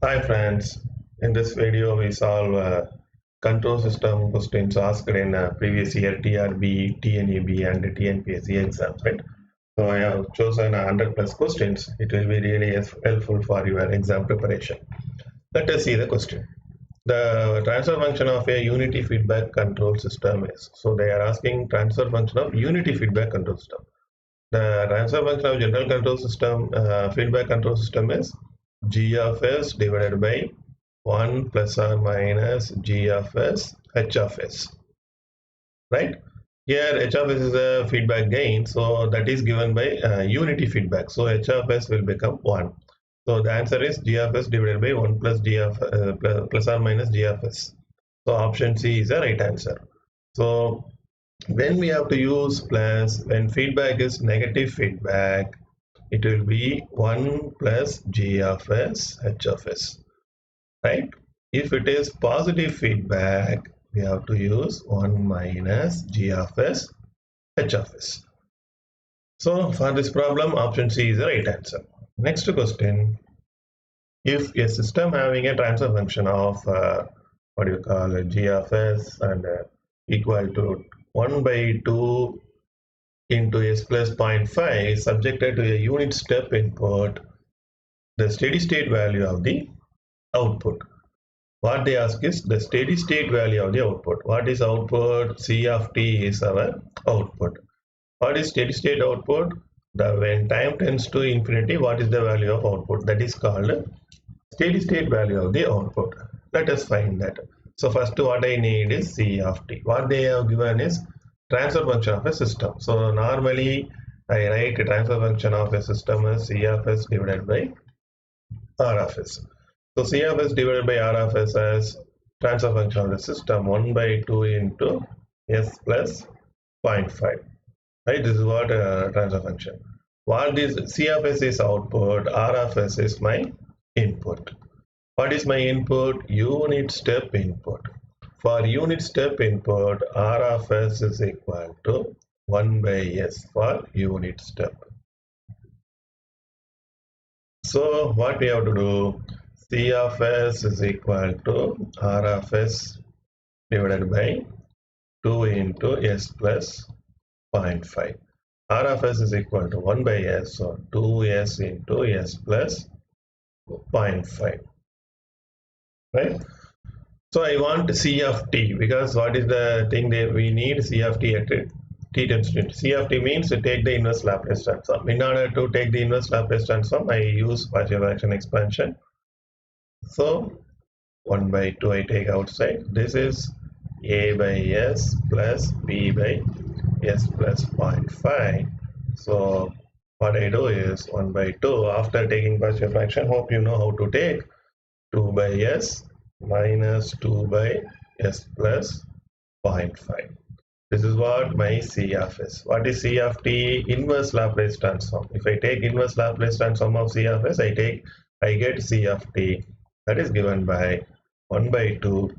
Hi friends, in this video we solve control system questions asked in previous year Trb, Tneb and tnpsc exams, right? So I have chosen 100 plus questions. It will be really helpful for your exam preparation. Let us see the question. The transfer function of a unity feedback control system is, so they are asking transfer function of unity feedback control system. The transfer function of general control system, feedback control system is g of s divided by 1 plus or minus g of s h of s, right? Here h of s is a feedback gain, so that is given by unity feedback, so h of s will become 1. So the answer is g of s divided by 1 plus g of plus or minus g of s. So option C is the right answer. So when we have to use plus, when feedback is negative feedback, it will be 1 plus g of s h of s, right? If it is positive feedback, we have to use 1 minus g of s h of s. So for this problem, option C is the right answer. Next question: if a system having a transfer function of what do you call it, g of s and equal to 1 by 2 into s plus 0.5 subjected to a unit step input, the steady state value of the output. What they ask is the steady state value of the output. What is output? C of t is our output. What is steady state output? When time tends to infinity, what is the value of output? That is called steady state value of the output. Let us find that. So first what I need is C of t. What they have given is transfer function of a system. So normally I write a transfer function of a system as C of s divided by R of s. So C of s divided by R of s as transfer function of the system 1 by 2 into s plus 0.5. Right, this is what transfer function. What is C of s is output, R of s is my input. What is my input? Unit step input. For unit step input, R of s is equal to 1 by s for unit step. So what we have to do? C of s is equal to R of s divided by 2 into s plus 0.5. R of s is equal to 1 by s, so 2s into s plus 0.5, right? So I want C of t, because what is the thing that we need? C of t at t tends to C of t means to take the inverse Laplace transform. In order to take the inverse Laplace transform, I use partial fraction expansion. So 1 by 2 I take outside. This is a by s plus b by s plus 0.5. So what I do is 1 by 2 after taking partial fraction. Hope you know how to take 2 by s minus 2 by s plus 0.5. This is what my C of s. What is C of t? Inverse Laplace transform. If I take inverse Laplace transform of C of s, I get C of t. That is given by 1 by 2.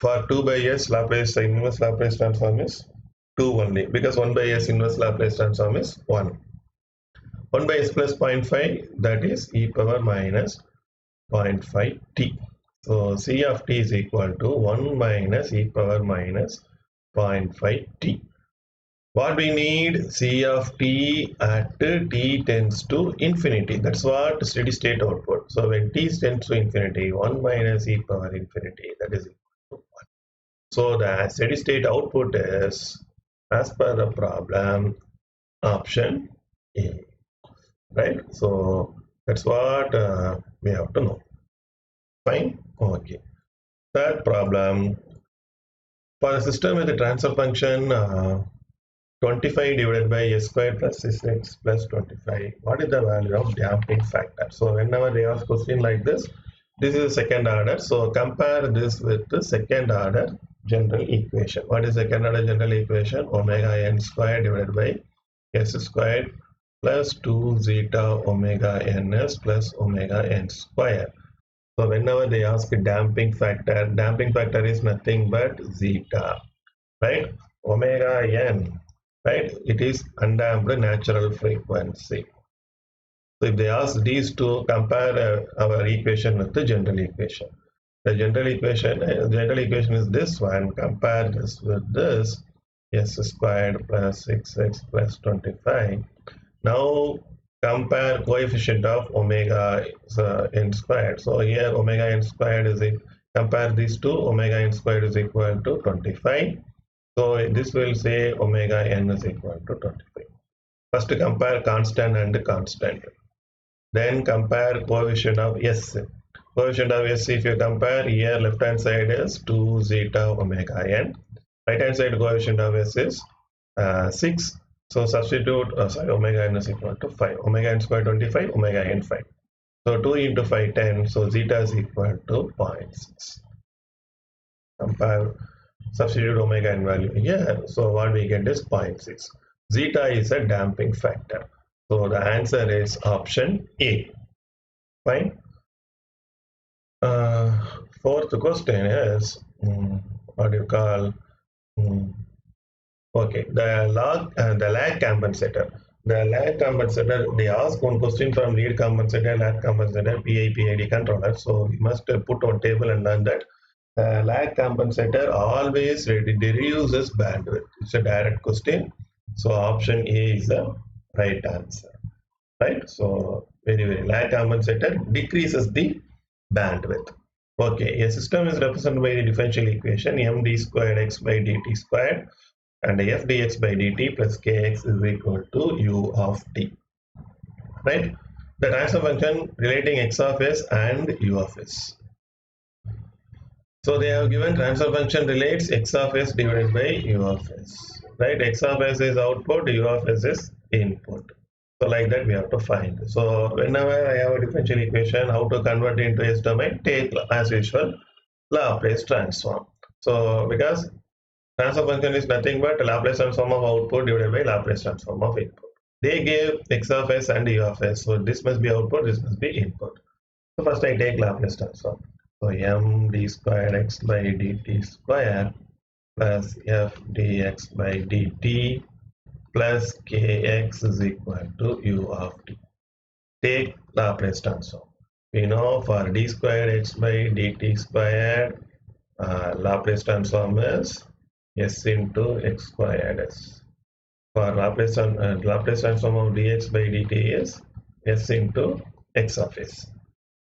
For 2 by s, Laplace inverse Laplace transform is 2 only, because 1 by s inverse Laplace transform is 1. 1 by s plus 0.5, that is e power minus 0.5 t. So C of t is equal to 1 minus e power minus 0.5 t. What we need? C of t at t tends to infinity. That's what steady state output. So when t tends to infinity, 1 minus e power infinity, that is equal to 1. So the steady state output is, as per the problem, option A, right? So that's what we have to know. Fine. Okay. Third problem, for a system with a transfer function 25 divided by s squared plus 6x plus 25, what is the value of damping factor? So whenever they ask question like this is the second order. So compare this with the second order general equation. What is second order general equation? Omega n squared divided by s squared plus 2 zeta omega ns plus omega n squared. So whenever they ask a damping factor is nothing but zeta, right? Omega n, right? It is undamped natural frequency. So if they ask these two, compare our equation with the general equation. The general equation is this one. Compare this with this, s squared plus 6x plus 25. Now compare coefficient of omega n squared. So here omega n squared is compare these two. Omega n squared is equal to 25. So this will say omega n is equal to 25. First compare constant and constant. Then compare coefficient of s. Coefficient of s, if you compare here, left hand side is 2 zeta omega n. Right hand side coefficient of s is 6. So substitute, omega n is equal to 5. Omega n square 25, omega n 5. So 2 into 5, 10. So zeta is equal to 0.6. Compare, substitute omega n value here. So what we get is 0.6. Zeta is a damping factor. So the answer is option A. Fine. Fourth question is what do you call? Okay, the lag compensator. The lag compensator, they ask one question from lead compensator, lag compensator, PID controller. So we must put on table and learn that lag compensator always reduces bandwidth. It's a direct question. So option A is the right answer. Right? So very lag compensator decreases the bandwidth. Okay, a system is represented by the differential equation md squared x by dt squared and f dx by dt plus kx is equal to u of t. Right? The transfer function relating x of s and u of s. So they have given transfer function relates x of s divided by u of s. Right? X of s is output, u of s is input. So like that we have to find. So whenever I have a differential equation, how to convert it into S domain, take as usual Laplace transform. So because transfer function is nothing but Laplace transform of output divided by Laplace transform of input. They gave x of s and u of s. So this must be output, this must be input. So first I take Laplace transform. So md squared x by dt square plus f dx by dt plus kx is equal to u of t. Take Laplace transform. We know for d squared x by dt squared, Laplace transform is s into x squared s. For Laplace transform of dx by dt is s into x of s.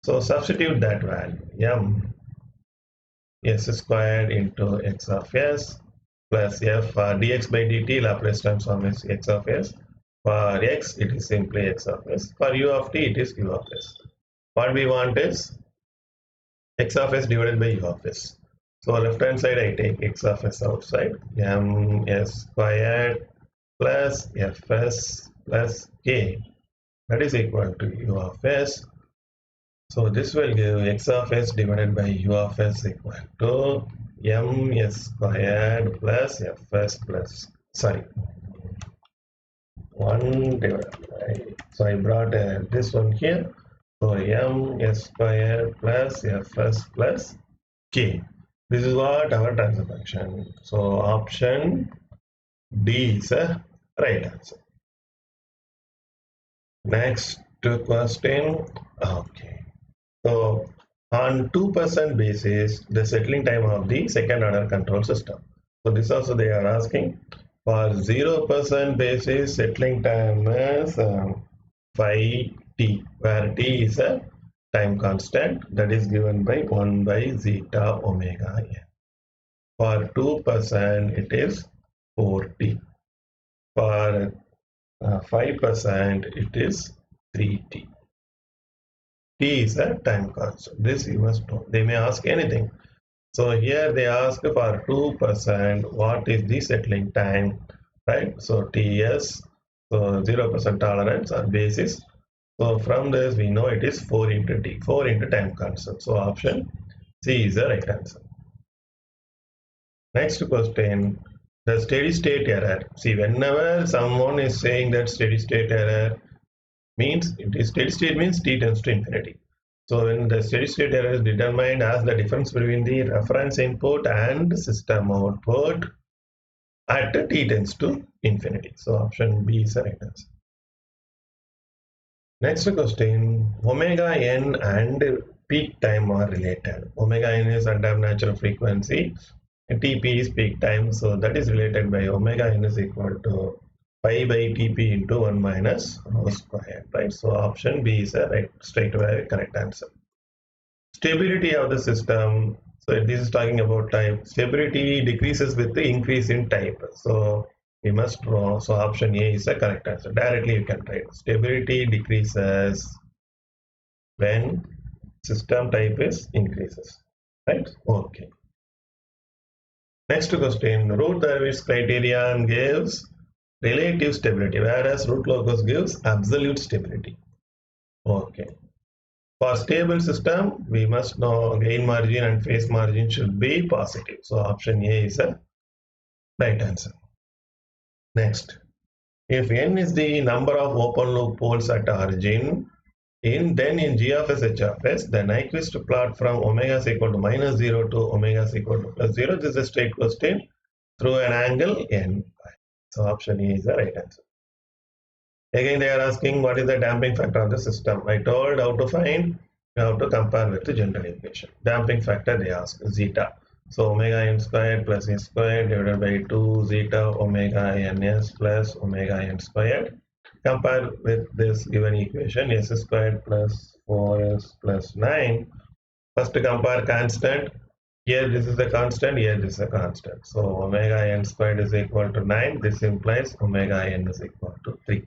So substitute that value, s squared into x of s plus f for dx by dt, Laplace transform is x of s. For x, it is simply x of s. For u of t, it is u of s. What we want is x of s divided by u of s. So left hand side, I take x of s outside, s squared plus fs plus k, that is equal to u of s. So this will give x of s divided by u of s equal to s squared plus fs plus, 1 divided by, so I brought this one here. So s squared plus fs plus k. This is what our transfer function. So option D is a right answer. Next question. Okay. So on 2% basis, the settling time of the second order control system. So this also they are asking. For 0% basis, settling time is 5t, where t is a time constant that is given by 1 by zeta omega n. For 2%, it is 4t. For 5%, it is 3t. T is a time constant. This you must know. They may ask anything. So here they ask for 2%, what is the settling time, right? So TS, so 0% tolerance or basis. So from this we know it is 4 into T, 4 into time constant. So option C is the right answer. Next question, the steady state error. See, whenever someone is saying that steady state error means, it is steady state means T tends to infinity. So when the steady state error is determined as the difference between the reference input and system output at t tends to infinity. So option B is the right answer. Next question, omega n and peak time are related. Omega n is undamped natural frequency, and Tp is peak time, so that is related by omega n is equal to pi by Tp into 1 minus rho square, right? So option B is a right, straight away correct answer. Stability of the system, so this is talking about type. Stability decreases with the increase in type, so we must draw. So option A is the correct answer. Directly you can write stability decreases when system type is increases, right? Okay. Next question, Routh-Hurwitz criterion gives relative stability, whereas Routh-Locus gives absolute stability. Okay. For stable system, we must know gain margin and phase margin should be positive. So option A is the right answer. Next, if n is the number of open loop poles at origin, then in G of S H of S, the Nyquist plot from omega is equal to minus 0 to omega is equal to plus 0. This is a straight question through an angle n. So option A is the right answer. Again, they are asking what is the damping factor of the system. I told how to find, you have to compare with the general equation. Damping factor they ask zeta. So omega n squared plus n squared divided by 2 zeta omega ns plus omega n squared. Compare with this given equation, s squared plus 4s plus 9. First compare constant. Here this is the constant, here this is a constant. So omega n squared is equal to 9. This implies omega n is equal to 3.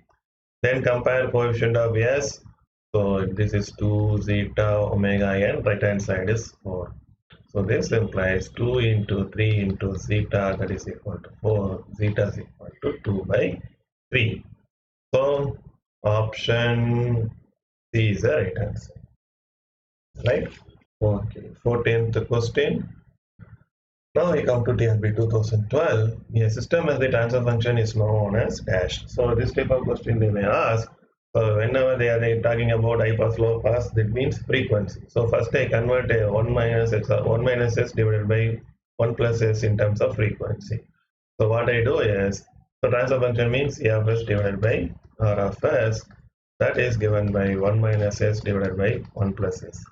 Then compare coefficient of s. So this is 2 zeta omega n, right hand side is 4. So this implies 2 into 3 into zeta, that is equal to 4. Zeta is equal to 2 by 3. So option C is the right answer. Right? Okay. 14th question. Now we come to Trb 2012. A system as the transfer function is known as dash. So this type of question they may ask. So whenever they are talking about high pass, low pass, that means frequency. So first I convert a 1 minus s divided by 1 plus s in terms of frequency. So what I do is, so transfer function means a of s divided by r of s. That is given by 1 minus s divided by 1 plus s.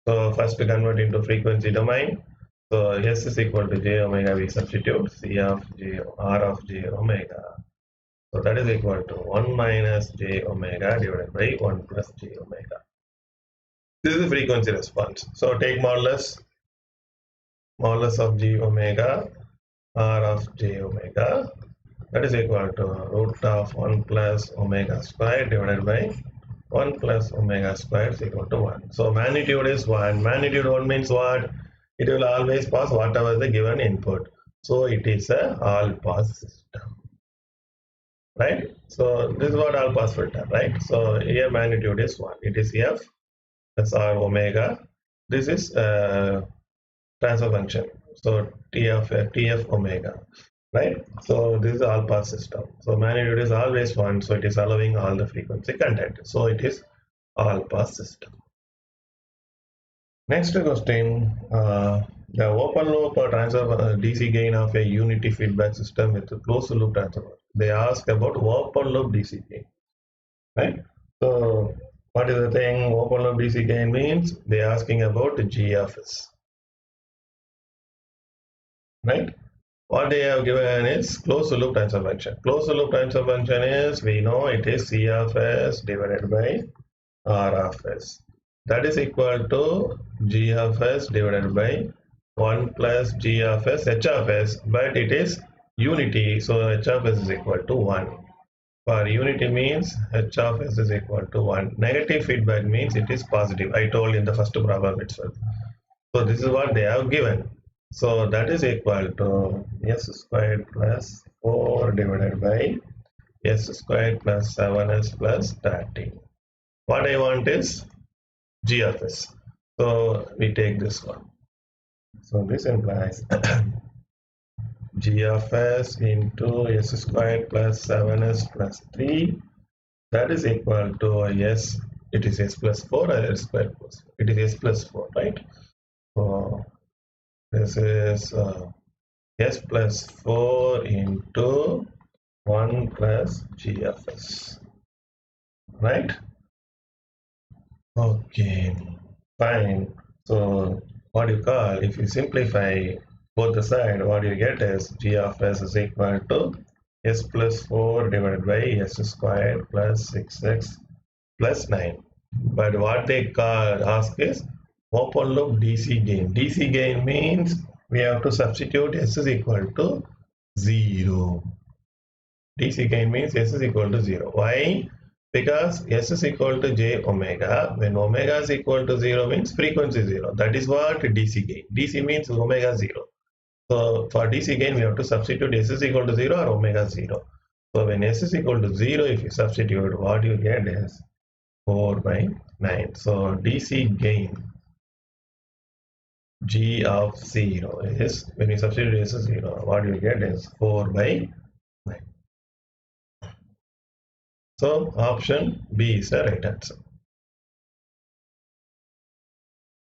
So first to convert into frequency domain. So s is equal to j omega, we substitute c of j r of j omega. So that is equal to 1 minus j omega divided by 1 plus j omega. This is the frequency response. So take modulus of j omega r of j omega, that is equal to root of 1 plus omega square divided by 1 plus omega square is equal to 1. So magnitude is 1. Magnitude 1 means what? It will always pass whatever the given input. So it is a all pass system. Right? So this is what all pass filter, right? So here magnitude is 1. It is f plus r omega. This is transfer function. So tf omega. Right? So this is all pass system. So magnitude is always 1. So it is allowing all the frequency content. So it is all pass system. Next question, the open loop transfer DC gain of a unity feedback system with a closed loop transfer. They ask about open loop DC gain, right? So what is the thing? Open loop DC gain means they are asking about G of S, right? What they have given is closed loop transfer function. Closed loop transfer function is, we know it is C of S divided by R of S. That is equal to G of S divided by 1 plus G of S H of S, but it is unity, so H of S is equal to 1. For unity means H of S is equal to 1. Negative feedback means it is positive. I told in the first problem itself. So this is what they have given. So that is equal to s squared plus 4 divided by s squared plus 7s plus 13. What I want is G of S. So we take this one. So this implies G of S into s squared plus 7s plus 3. That is equal to s. It is s plus 4 or s squared plus 4. It is s plus 4, right? So this is s plus 4 into 1 plus G of S, right? Okay, fine. So what you call, if you simplify both the side, what you get is g of s is equal to s plus 4 divided by s squared plus 6x plus 9. But what they call ask is open loop DC gain. DC gain means we have to substitute s is equal to 0. DC gain means s is equal to 0. Why? Because s is equal to j omega. When omega is equal to 0 means frequency 0. That is what DC gain. DC means omega 0. So for DC gain we have to substitute s is equal to 0 or omega 0. So when s is equal to 0, if you substitute, what you get is 4 by 9. So DC gain g of 0 is, when you substitute s is 0, what you get is 4 by 9. So option B is the right answer.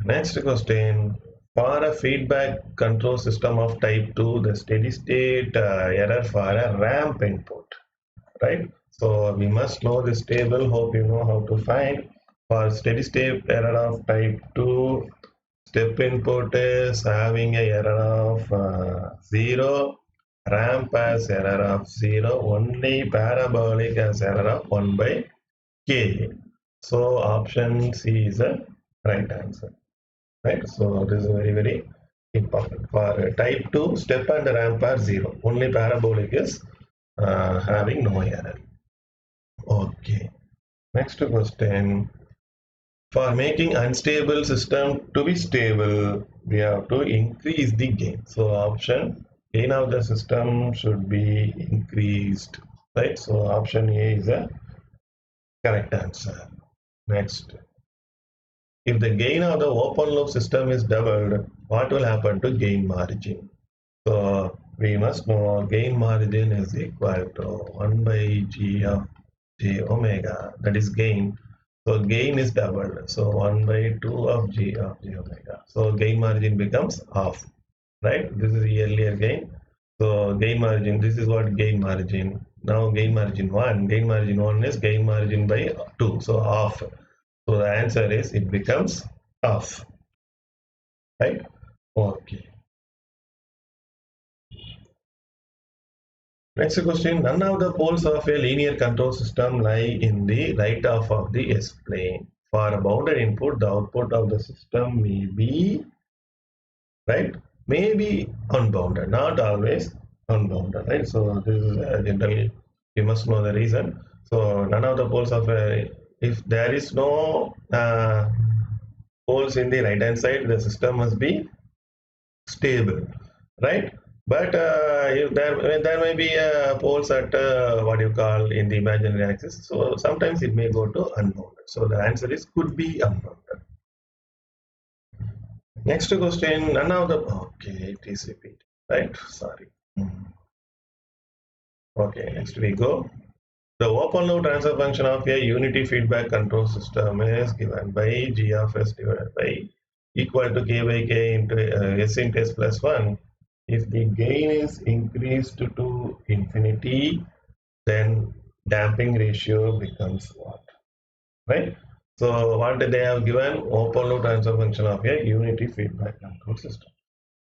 Next question. For a feedback control system of type 2, the steady state error for a ramp input, right? So we must know this table. Hope you know how to find. For steady state error of type 2, step input is having a error of 0, ramp has error of 0, only parabolic has error of 1 by k. So option C is the right answer, right? So this is very important. For type 2, step and ramp are 0, only parabolic is having no error. Okay, next question. For making unstable system to be stable, we have to increase the gain. So option gain of the system should be increased, right? So option A is the correct answer. Next, if the gain of the open loop system is doubled, what will happen to gain margin? So we must know gain margin is equal to 1 by g of j omega, that is gain. So gain is doubled, so 1 by 2 of j omega. So gain margin becomes half, right? This is the earlier gain. So gain margin, this is what gain margin. Now gain margin 1 is gain margin by 2, so half. So the answer is it becomes half, right? Okay. Next question. None of the poles of a linear control system lie in the right half of the S-plane. For a bounded input, the output of the system may be, right? May be unbounded, not always unbounded, right? So this is generally, you must know the reason. So none of the poles of a, if there is no poles in the right hand side, the system must be stable, right? But if there may be poles at what you call in the imaginary axis, so sometimes it may go to unbounded. So the answer is could be unbounded. Next question, none of the, okay, it is repeated, right? Sorry. Okay, next we go. The open loop transfer function of a unity feedback control system is given by g of s divided by equal to k by k into s into s plus 1. If the gain is increased to infinity, then damping ratio becomes what? Right? So what they have given? Open loop transfer function of a unity feedback control system.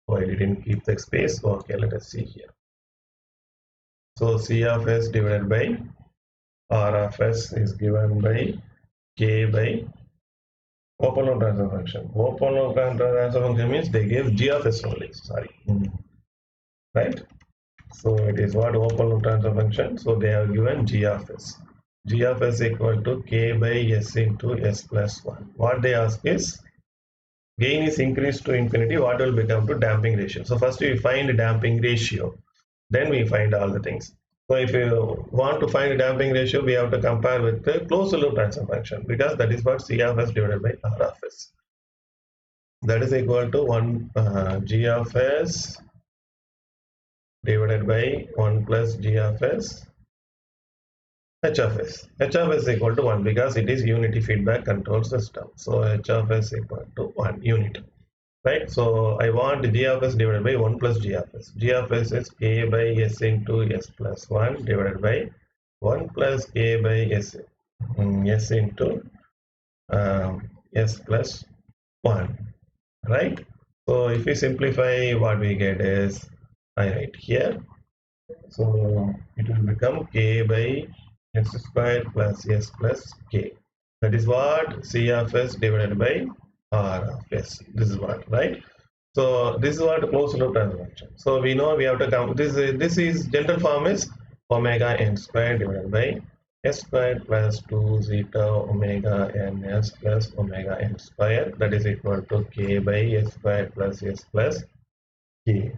So I didn't keep the space. Okay, let us see here. So C of s divided by R of s is given by k by open loop transfer function. Open loop transfer function means they give g of s only. Sorry. Right? So it is what open loop transfer function. So they have given g of s. G of s equal to k by s into s plus 1. What they ask is gain is increased to infinity, what will become to damping ratio? So first we find damping ratio, then we find all the things. So if you want to find damping ratio, we have to compare with the closed loop transfer function, because that is what C of s divided by R of s. That is equal to 1 g of s divided by 1 plus g of s h of s. H of s is equal to 1 because it is unity feedback control system. So h of s equal to 1 unit. Right, so I want g of s divided by 1 plus g of s. G of s is k by s into s plus 1 divided by 1 plus k by s, s into s plus 1, right? So if we simplify, what we get is, I write here, so it will become k by s square plus s plus k. That is what C of s divided by R of s. This is what, right? So this is what closed loop transformation. So we know we have to come. This is general form is omega n squared divided by s squared plus 2 zeta omega n s plus omega n squared, that is equal to k by s squared plus s plus k.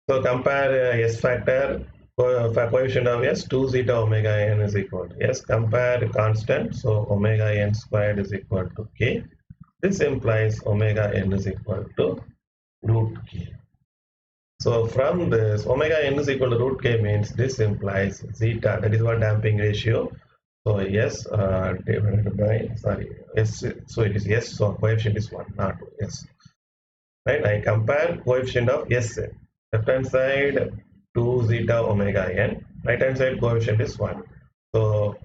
So compare s factor for coefficient of s, 2 zeta omega n is equal to s. Compare constant, so omega n squared is equal to k. This implies omega n is equal to root k. So from this, omega n is equal to root k means this implies zeta, that is what damping ratio. So s divided by, sorry, s, so it is s, so coefficient is 1, not s. Right, I compare coefficient of s, left hand side 2 zeta omega n, right hand side coefficient is 1. So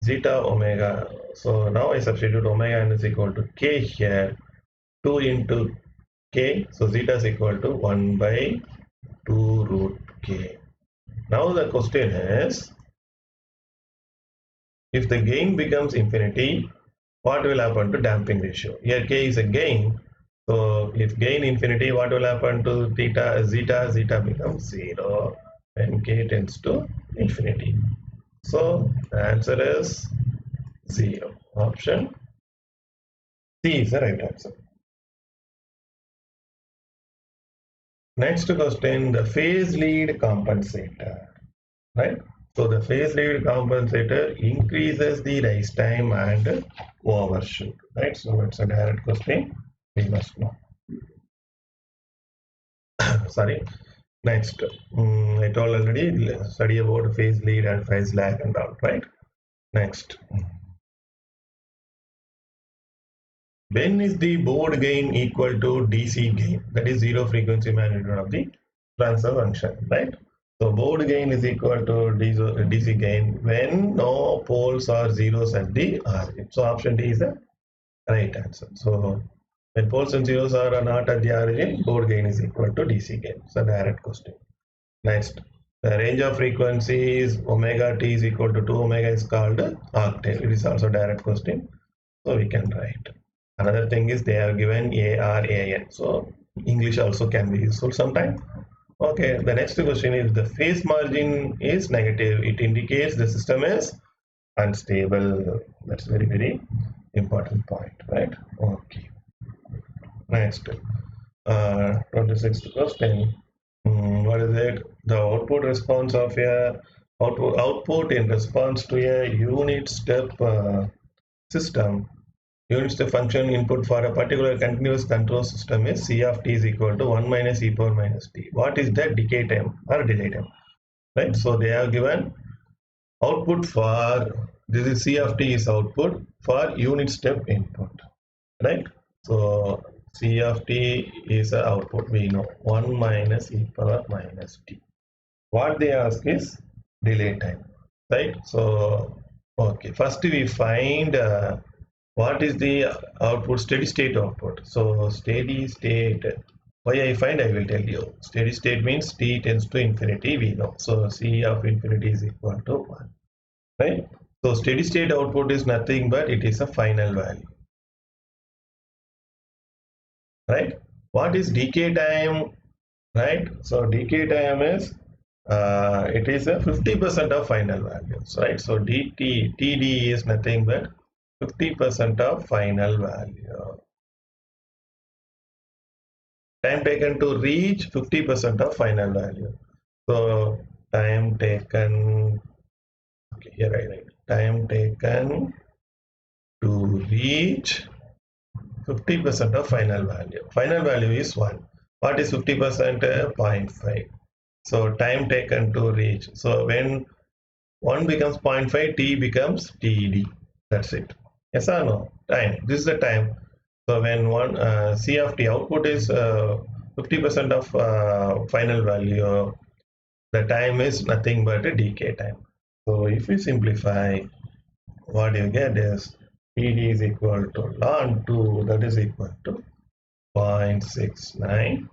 zeta omega, so now I substitute omega n is equal to k here, 2 into k, so zeta is equal to 1 by 2 root k. Now the question is, if the gain becomes infinity, what will happen to damping ratio? Here k is a gain, so if gain infinity, what will happen to theta, zeta? Zeta becomes 0 and k tends to infinity. So the answer is 0. Option C is the right answer. Next question, the phase lead compensator, right? So the phase lead compensator increases the rise time and overshoot, right? So it's a direct question, we must know. Sorry. Next, I told already, study about phase lead and phase lag and all, right? Next, when is the Bode gain equal to DC gain? That is zero frequency magnitude of the transfer function, right? So Bode gain is equal to DC gain when no poles or zeros at the origin. So option D is the right answer. So when poles and zeros are not at the origin, Bode gain is equal to DC gain. So direct question. Next, the range of frequencies omega t is equal to 2 omega is called octave. It is also direct question, so we can write. Another thing is they have given ARAN, so English also can be useful sometime. Okay, the next question is the phase margin is negative. It indicates the system is unstable. That's very, very important point, right? Okay. Next, 26th question. What is it? The output response of a output in response to a unit step system. Unit step function input for a particular continuous control system is C of t is equal to 1 minus e power minus t. What is the decay time or delay time? Right. So they have given output for, this is C of t is output for unit step input. Right. So C of t is a output, we know 1 minus e power minus t. What they ask is delay time, right? So okay, first we find what is the output, steady state output. So steady state, why I find, I will tell you. Steady state means t tends to infinity, we know. So C of infinity is equal to 1, right? So steady state output is nothing but it is a final value, right? What is decay time, right? So decay time is it is a 50% of final values, right? So TD is nothing but 50% of final value. Time taken to reach 50% of final value. So time taken, okay, here I write time taken to reach 50% of final value. Final value is 1. What is 50%? 0.5. So time taken to reach. So when 1 becomes 0.5, t becomes TD. That's it. Yes or no? Time. This is the time. So when one C of t output is 50% of final value, the time is nothing but a decay time. So if we simplify, what you get is PD is equal to ln 2, that is equal to 0.69,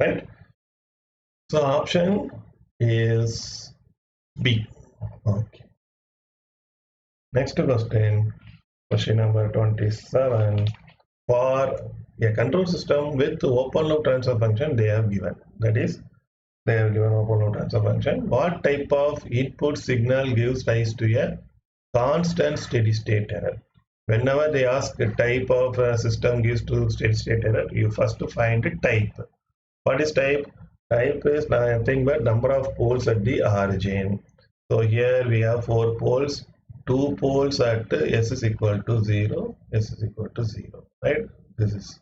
right? So option is B. Okay. Next question, question number 27. For a control system with open loop transfer function, they have given, that is, they have given open loop transfer function. What type of input signal gives rise to a constant steady state error? Whenever they ask a type of system gives to steady state error, you first find the type. What is type? Type is nothing but number of poles at the origin. So here we have 4 poles, 2 poles at s is equal to 0, s is equal to 0, right? This is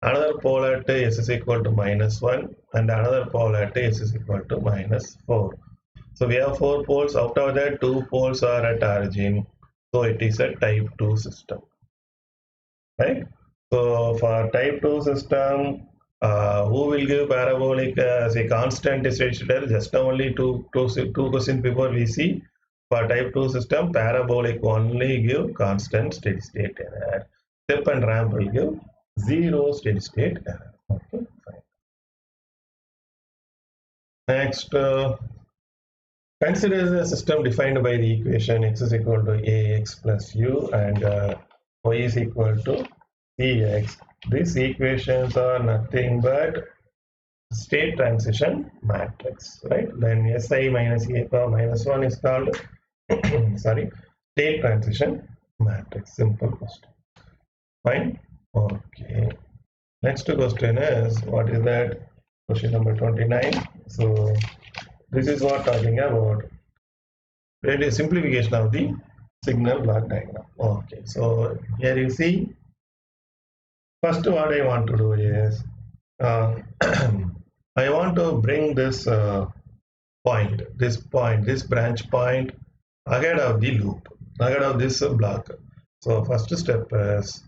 another pole at s is equal to -1 and another pole at s is equal to -4. So we have 4 poles, out of that 2 poles are at origin. So it is a type 2 system, right? So for type 2 system, who will give parabolic say constant steady state error? Just only two questions before we see. For type 2 system, parabolic only give constant steady state error. Step and ramp will give 0 steady state error. Okay, fine. Next, consider the system defined by the equation x is equal to ax plus u and y is equal to cx. These equations are nothing but state transition matrix, right? Then Si minus E power minus 1 is called sorry, state transition matrix. Simple question. Fine. Okay. Next question is, what is that? Question number 29. So this is what talking about. It is simplification of the signal block diagram. Okay. So here you see. First, what I want to do is I want to bring this this branch point ahead of the loop, ahead of this block. So first step is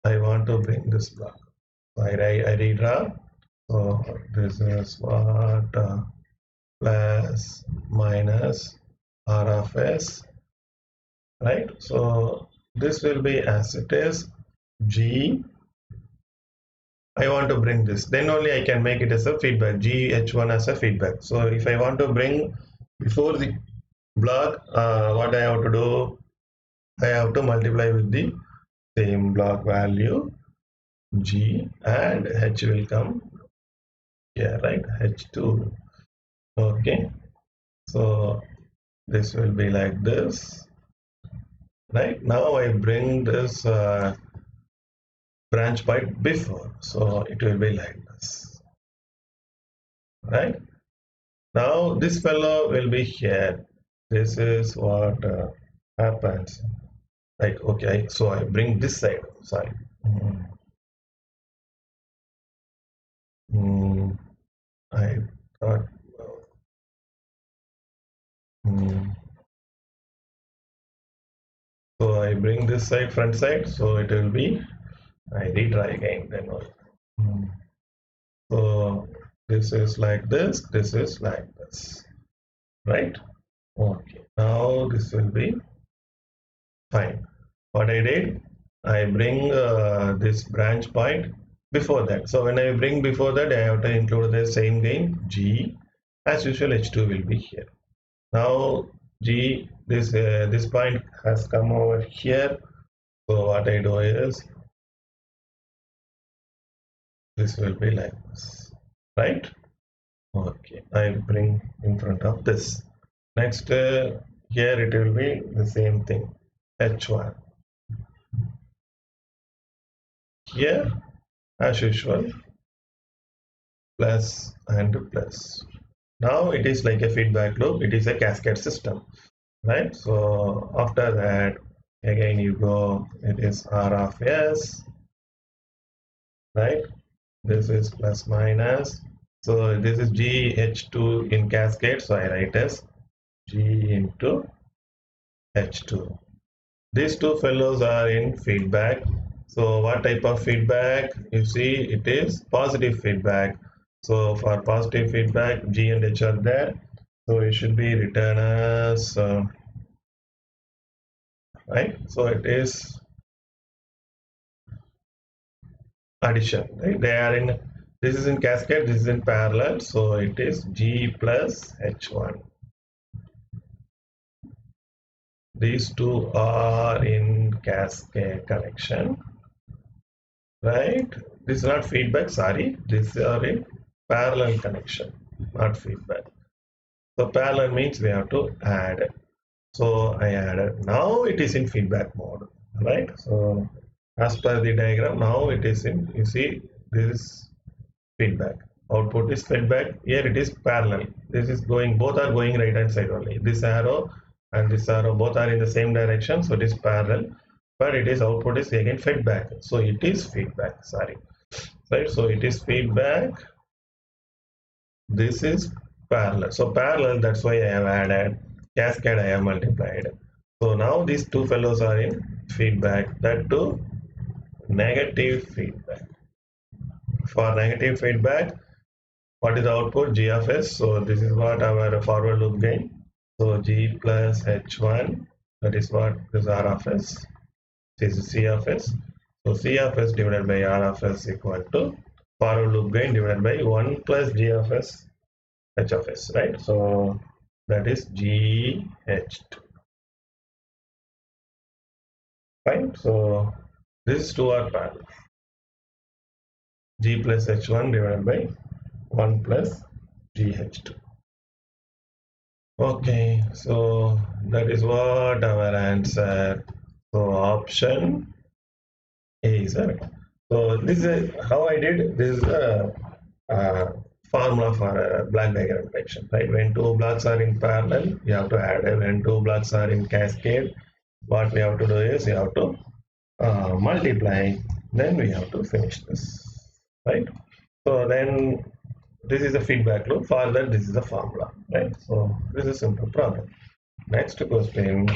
I want to bring this block. So I redraw. So this is what plus minus R of S, right? So this will be as it is G. I want to bring this, then only I can make it as a feedback, GH1 as a feedback. So if I want to bring before the block, what I have to do, I have to multiply with the same block value G and H will come here, right? H2. Okay. So this will be like this, right? Now I bring this branch point before, so it will be like this, right? Now this fellow will be here. This is what happens, right? Okay, so I bring this side. Sorry. I thought. So I bring this side, front side. So it will be. I retry again. Then. So this is like this. This is like this, right? Okay. Now this will be fine. What I did, I bring this branch point before that. So when I bring before that, I have to include the same gain G. As usual, H2 will be here. Now G, this point has come over here. So what I do is, this will be like this, right? Okay, I bring in front of this. Next, here it will be the same thing, H1. Here, as usual, plus and plus. Now it is like a feedback loop. It is a cascade system, right? So after that, again you go, it is R of S, right? This is plus minus. So this is GH2 in cascade. So I write as G into H2. These two fellows are in feedback. So what type of feedback? You see, it is positive feedback. So for positive feedback, G and H are there. So it should be written as right? So it is addition, right? They are in, this is in cascade, this is in parallel, so it is G plus H1. These two are in cascade connection, right? This is not feedback, sorry, these are in parallel connection, not feedback. So parallel means we have to add. So I added. Now it is in feedback mode, right? So as per the diagram, now it is in, you see, this is feedback. Output is feedback. Here it is parallel. This is going, both are going right hand side only. This arrow and this arrow both are in the same direction, so it is parallel. But it is output is again feedback. So it is feedback. Sorry, right? So it is feedback. This is parallel. So parallel. That's why I have added. Cascade I have multiplied. So now these two fellows are in feedback. That too negative feedback. For negative feedback, what is the output? G of s. So this is what our forward loop gain. So G plus H1, that is what is R of s. This is C of s. So C of s divided by R of s equal to forward loop gain divided by 1 plus G of s H of s, right? So that is GH2. Fine. So these two are parallel. G plus H1 divided by 1 plus GH2. Okay, so that is what our answer. So option A is right. So this is how I did. This is a formula for a block diagram detection, right? When two blocks are in parallel, you have to add. When two blocks are in cascade, what we have to do is you have to multiply. Then we have to finish this, right? So then this is a feedback loop. For that, this is a formula, right? So this is a simple problem. Next question,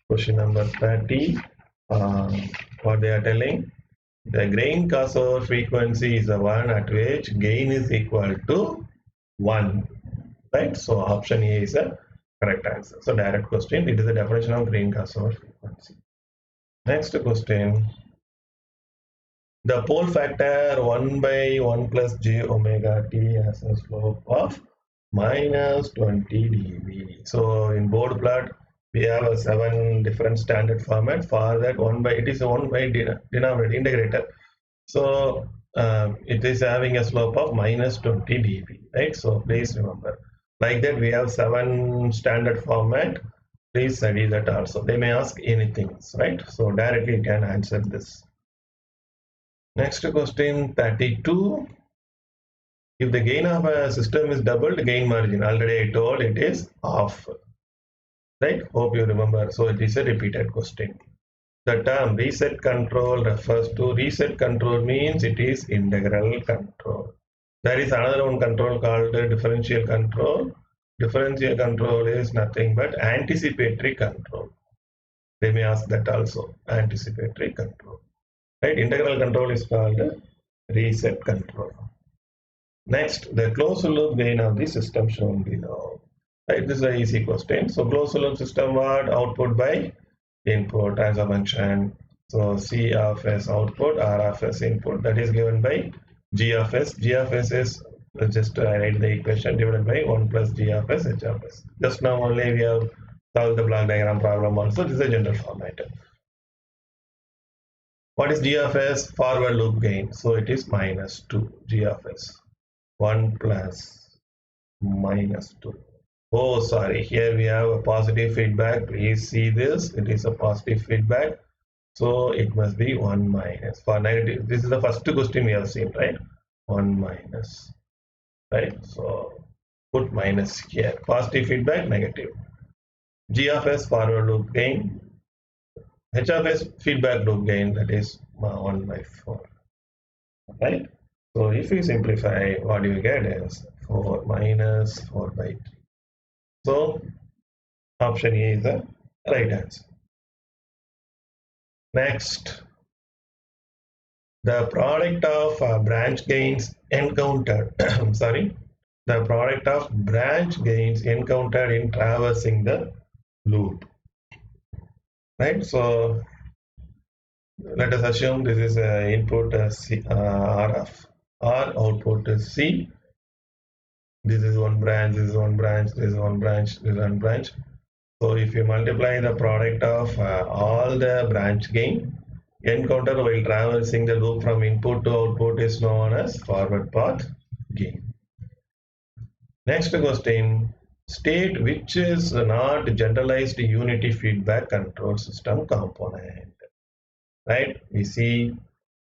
question number 30. What they are telling, the grain crossover frequency is the one at which gain is equal to 1, right? So option A is a correct answer. So direct question, it is the definition of grain crossover frequency. Next question, the pole factor 1 by 1 plus j omega t has a slope of minus 20 dB. So in Bode plot, we have a 7 different standard format. For that, 1 by, it is a 1 by denominator integrator. So it is having a slope of minus 20 dB, right? So please remember, like that we have 7 standard format. Please study that also. They may ask anything, right? So directly you can answer this. Next question 32. If the gain of a system is doubled, gain margin, already I told it is off, right? Hope you remember. So it is a repeated question. The term reset control refers to, reset control means it is integral control. There is another one control called differential control. Differential control is nothing but anticipatory control. They may ask that also, anticipatory control. Right? Integral control is called reset control. Next, the closed loop gain of the system shown below. Right? This is an easy question. So closed loop system, what? Output by input as a function. So C of S output, R of S input, that is given by G of S. G of S is, just write the equation, divided by 1 plus G of S H of S. Just now only we have solved the block diagram problem also. This is a general format. What is G of S? Forward loop gain. So it is minus 2 G of S. 1 plus minus 2. Oh, sorry. Here we have a positive feedback. Please see this. It is a positive feedback. So it must be 1 minus. For negative, this is the first question we have seen, right? 1 minus. Right? So put minus here. Positive feedback, negative. G of S forward loop gain. H of S feedback loop gain, that is 1 by 4. Right? So if you simplify, what you get is 4 minus 4 by 3. So option A is the right answer. Next, the product of branch gains encountered, sorry, the product of branch gains encountered in traversing the loop. right? So let us assume this is input C, RF, or output is C. This is one branch, this is one branch, this is one branch, this is one branch. So if you multiply the product of all the branch gain, encounter while traversing the loop from input to output is known as forward path gain. Next question, state which is not generalized unity feedback control system component. Right? We see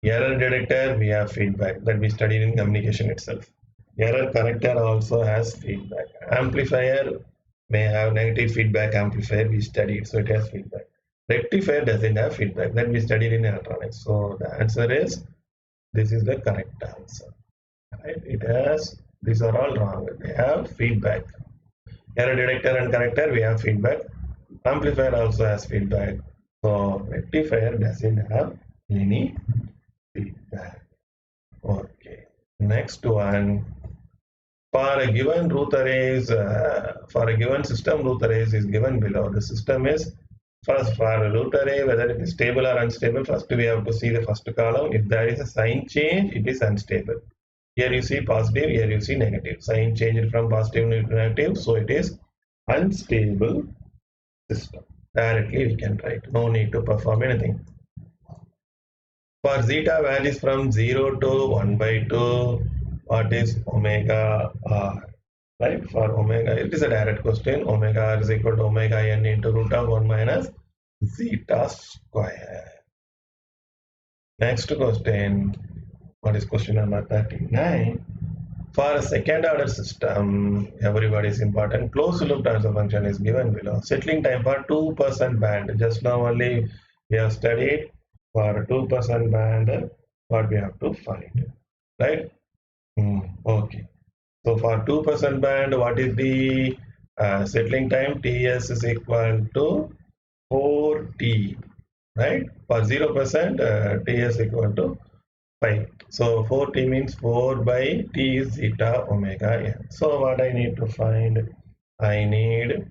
error detector, we have feedback that we studied in communication itself. Error corrector also has feedback. Amplifier may have negative feedback amplifier, we studied, so it has feedback. Rectifier doesn't have feedback, that we studied in electronics. So the answer is, this is the correct answer. Right? It has, these are all wrong. They have feedback. Error detector and corrector, we have feedback. Amplifier also has feedback. So rectifier doesn't have any feedback. Okay. Next one. For a given Routh-Hurwitz, for a given system, Routh-Hurwitz is given below. The system is, first for a Routh-Hurwitz, whether it is stable or unstable, first we have to see the first column. If there is a sign change, it is unstable. Here you see positive, here you see negative. Sign changed from positive to negative, so it is unstable system. Directly we can write, no need to perform anything. For zeta values from 0 to 1 by 2, what is omega r? Right? For omega, it is a direct question. Omega r is equal to omega n into root of 1 minus zeta square. Next question. What is question number 39? For a second order system, everybody is important. Closed loop transfer function is given below. Settling time for 2% band. Just now only we have studied for 2% band what we have to find. Right? Okay. So for 2% band, what is the settling time? Ts is equal to 4t. Right? For 0%, Ts equal to 5. So 4t means 4 by t is zeta omega n. So what I need to find? I need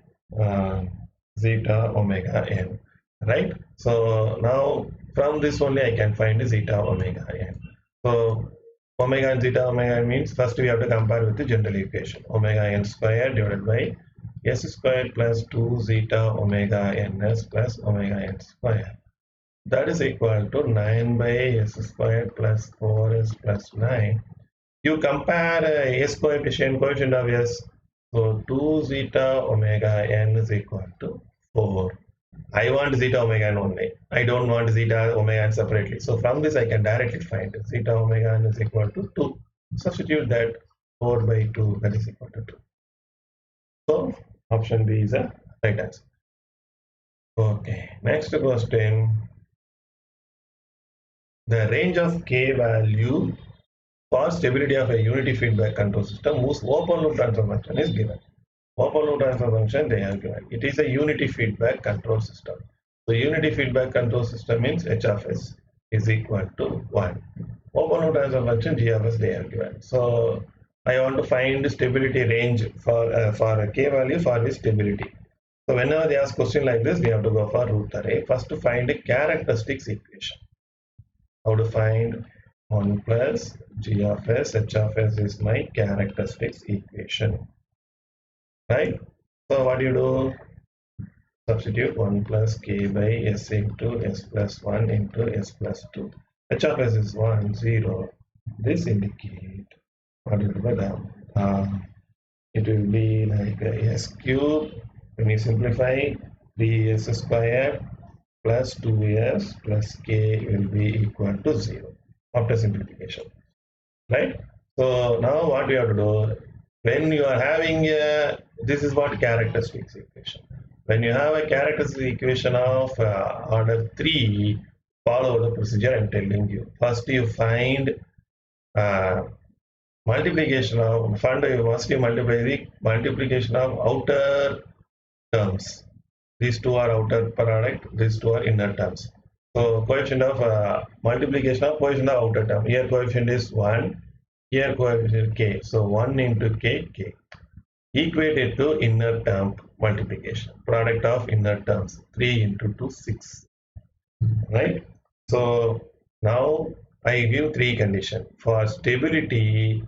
zeta omega n. Right? So now from this only I can find zeta omega n. So omega and zeta omega n means first we have to compare with the general equation. Omega n squared divided by s squared plus 2 zeta omega ns plus omega n squared. That is equal to 9 by s squared plus 4s plus 9. You compare s coefficient of s. So 2 zeta omega n is equal to 4. I want zeta omega n only. I don't want zeta omega n separately. So from this I can directly find zeta omega n is equal to 2. Substitute that 4 by 2, that is equal to 2. So option B is the right answer. Okay, next question. The range of k value for stability of a unity feedback control system whose open loop transfer function is given. Open loop transfer function they are given. It is a unity feedback control system. So unity feedback control system means h of s is equal to 1. Open loop transfer function g of s they are given. So I want to find stability range for a k value for this stability. So whenever they ask question like this, we have to go for Routh-Hurwitz. First to find a characteristics equation. How to find 1 plus g of s, h of s is my characteristics equation. Right? So what do you do? Substitute 1 plus k by s into s plus 1 into s plus 2. H of s is 1, 0. This indicate what will be the it will be like s cube. When you simplify, 3s square plus 2s plus k will be equal to 0 after simplification. Right? So now what we have to do, when you are having a, this is what characteristics equation. When you have a characteristic equation of order 3, follow the procedure I am telling you. First you find multiplication of, first you multiply the multiplication of outer terms. These two are outer product, these two are inner terms. So coefficient of multiplication of coefficient of outer term. Here coefficient is 1, here coefficient k. So 1 into k, k. Equate it to inner term. multiplication. Product of inner terms 3 into 2 6, right? So now I give three conditions. For stability,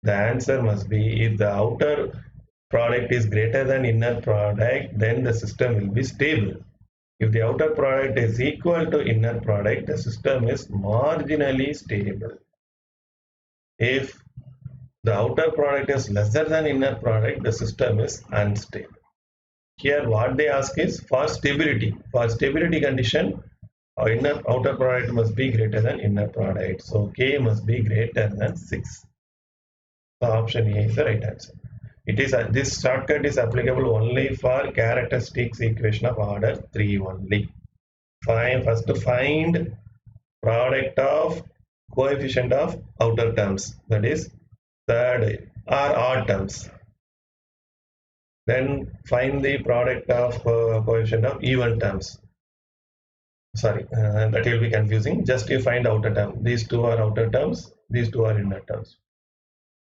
the answer must be if the outer product is greater than inner product, then the system will be stable. If the outer product is equal to inner product, the system is marginally stable. If the outer product is lesser than inner product, the system is unstable. Here what they ask is for stability. For stability condition, our outer product must be greater than inner product. So K must be greater than 6. So option A is the right answer. It is this shortcut is applicable only for characteristics equation of order 3 only. First find product of coefficient of outer terms, that is third or odd terms. Then find the product of coefficient of even terms. Sorry, that will be confusing. Just you find outer term. These two are outer terms, these two are inner terms.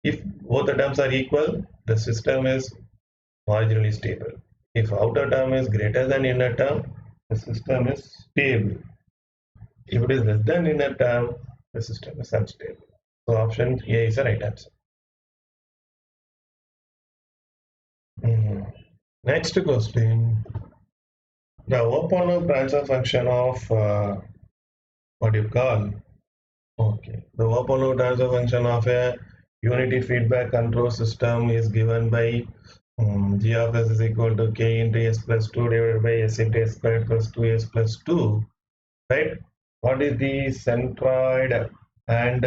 If both the terms are equal, the system is marginally stable. If outer term is greater than inner term, the system is stable. If it is less than inner term, the system is unstable. So option A is the right answer. Next question. The open loop transfer function of what you call, okay, the open loop transfer function of a unity feedback control system is given by g of s is equal to k into s plus 2 divided by s into s squared plus 2s plus 2, right? What is the centroid and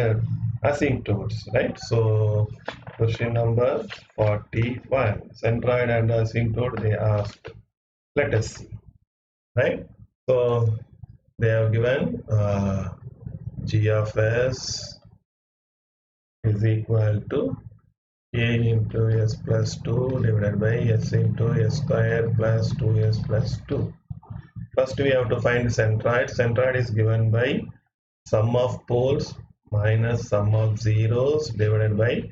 asymptotes, right? So question number 41, centroid and asymptote they asked. Let us see, right? So they have given g of s is equal to k into s plus 2 divided by s into s square plus 2s plus 2. First we have to find centroid. Centroid is given by sum of poles minus sum of zeros divided by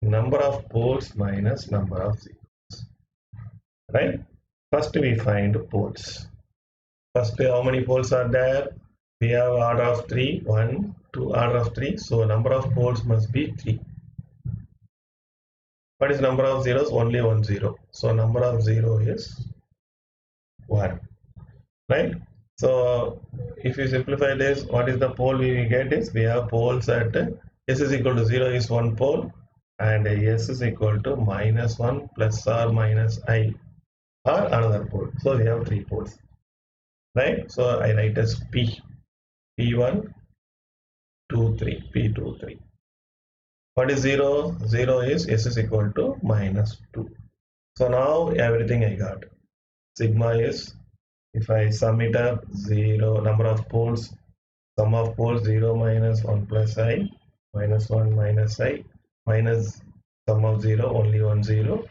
number of poles minus number of zeros, right? First we find poles. First, how many poles are there? We have order of 3, 1, 2, order of 3. So number of poles must be 3. What is number of zeros? Only 1 0. So number of 0 is 1. Right? So if you simplify this, what is the pole we get is we have poles at s is equal to 0 is 1 pole and s is equal to minus 1 plus or minus I or another pole. So we have 3 poles. Right? So I write as P. P1, 2, 3, P2, 3. What is 0? 0 is s is equal to minus 2. So now everything I got. Sigma is, if I sum it up, 0, number of poles, sum of poles 0 minus 1 plus I, minus 1 minus I, minus sum of 0, only 1 0.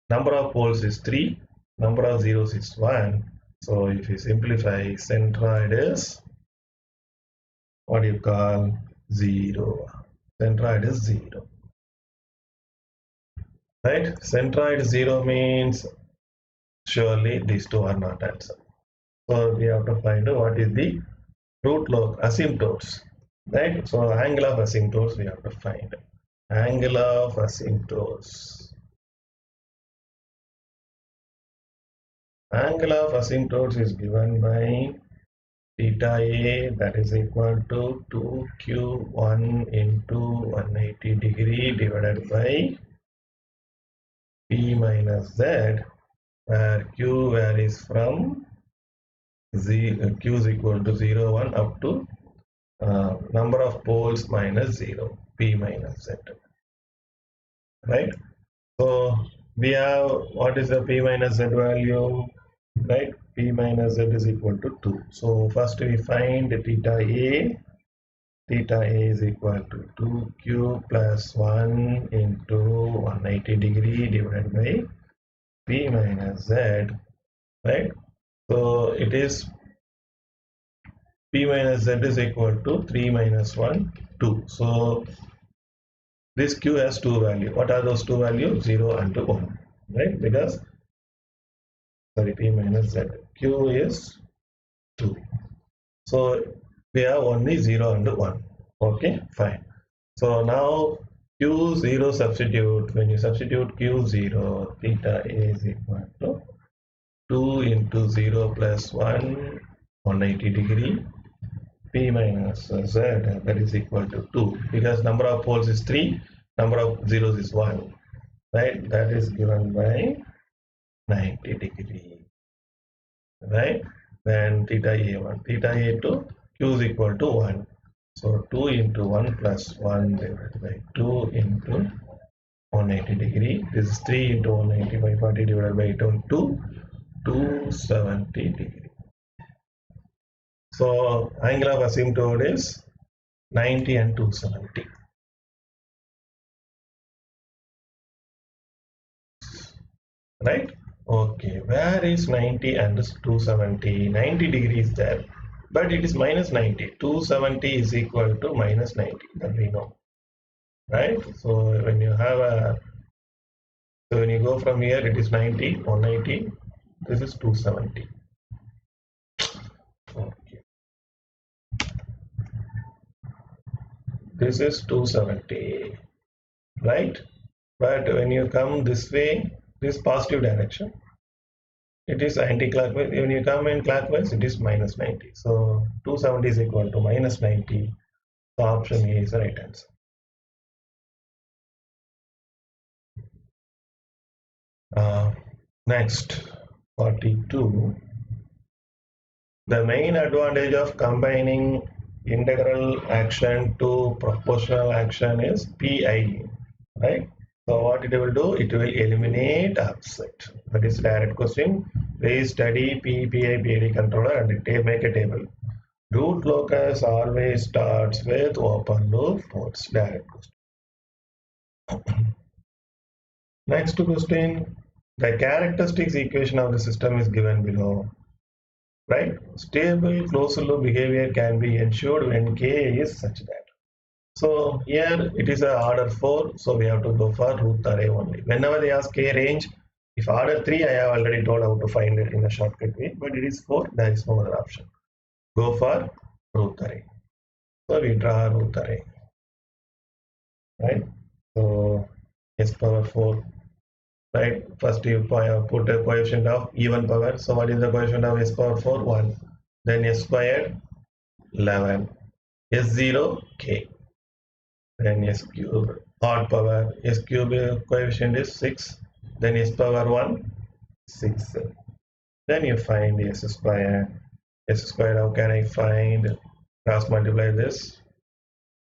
Number of poles is 3, number of zeros is 1. So if you simplify, centroid is what you call 0. Centroid is 0. Right? Centroid 0 means surely these two are not answer. So we have to find out what is the root log asymptotes. Right? So angle of asymptotes we have to find. Angle of asymptotes. Angle of asymptotes is given by theta A, that is equal to 2q1 into 180 degree divided by P minus Z, where Q varies from Q is equal to 0, 1 up to number of poles minus 0, P minus Z. Right? So we have, what is the P minus Z value? Right? P minus Z is equal to 2. So first we find theta A. Theta A is equal to 2q plus 1 into 180 degree divided by P minus Z, right? So it is P minus Z is equal to 3 minus 1, 2. So this Q has two values. What are those two values? 0 and 1, right? Because sorry, p minus z. Q is 2. So we have only 0 and 1. Okay, fine. So now Q0 substitute, when you substitute Q0, theta A is equal to 2 into 0 plus 1, 180 degree, P minus Z, that is equal to 2, because number of poles is 3, number of zeros is 1, right? That is given by 90 degree, right? Then theta A1, theta A2, Q is equal to 1. So 2 into 1 plus 1 divided by 2 into 180 degree. This is 3 into 180 by 40 divided by 270 degree. So angle of asymptote is 90 and 270. Right? Okay, where is 90 and 270? 90 degrees there, but it is minus 90. 270 is equal to minus 90, that we know. Right? So when you have a, so when you go from here, it is 90, 180, this is 270. Okay. This is 270, right? But when you come this way, this positive direction, it is anti-clockwise. When you come in clockwise, it is minus 90. So 270 is equal to minus 90. So option A is the right answer. Next, 42. The main advantage of combining integral action to proportional action is PI, right? So what it will do, it will eliminate offset. That is direct question. Please study PPI PID controller and make a table. Root locus always starts with open loop force. Direct question. Next question. The characteristics equation of the system is given below. Right? Stable closed loop behavior can be ensured when K is such that. So here it is a order 4, so we have to go for root array only. Whenever they ask K range, if order 3, I have already told how to find it in a shortcut way, but it is 4, there is no other option. Go for root array. So we draw a root array. Right? So S power 4. Right? First you put a coefficient of even power. So what is the coefficient of S power 4? 1. Then S squared 11. S0 K. Then S cube odd power. S cube coefficient is 6. Then S power 1 6. Then you find S squared. S squared, how can I find? Cross multiply this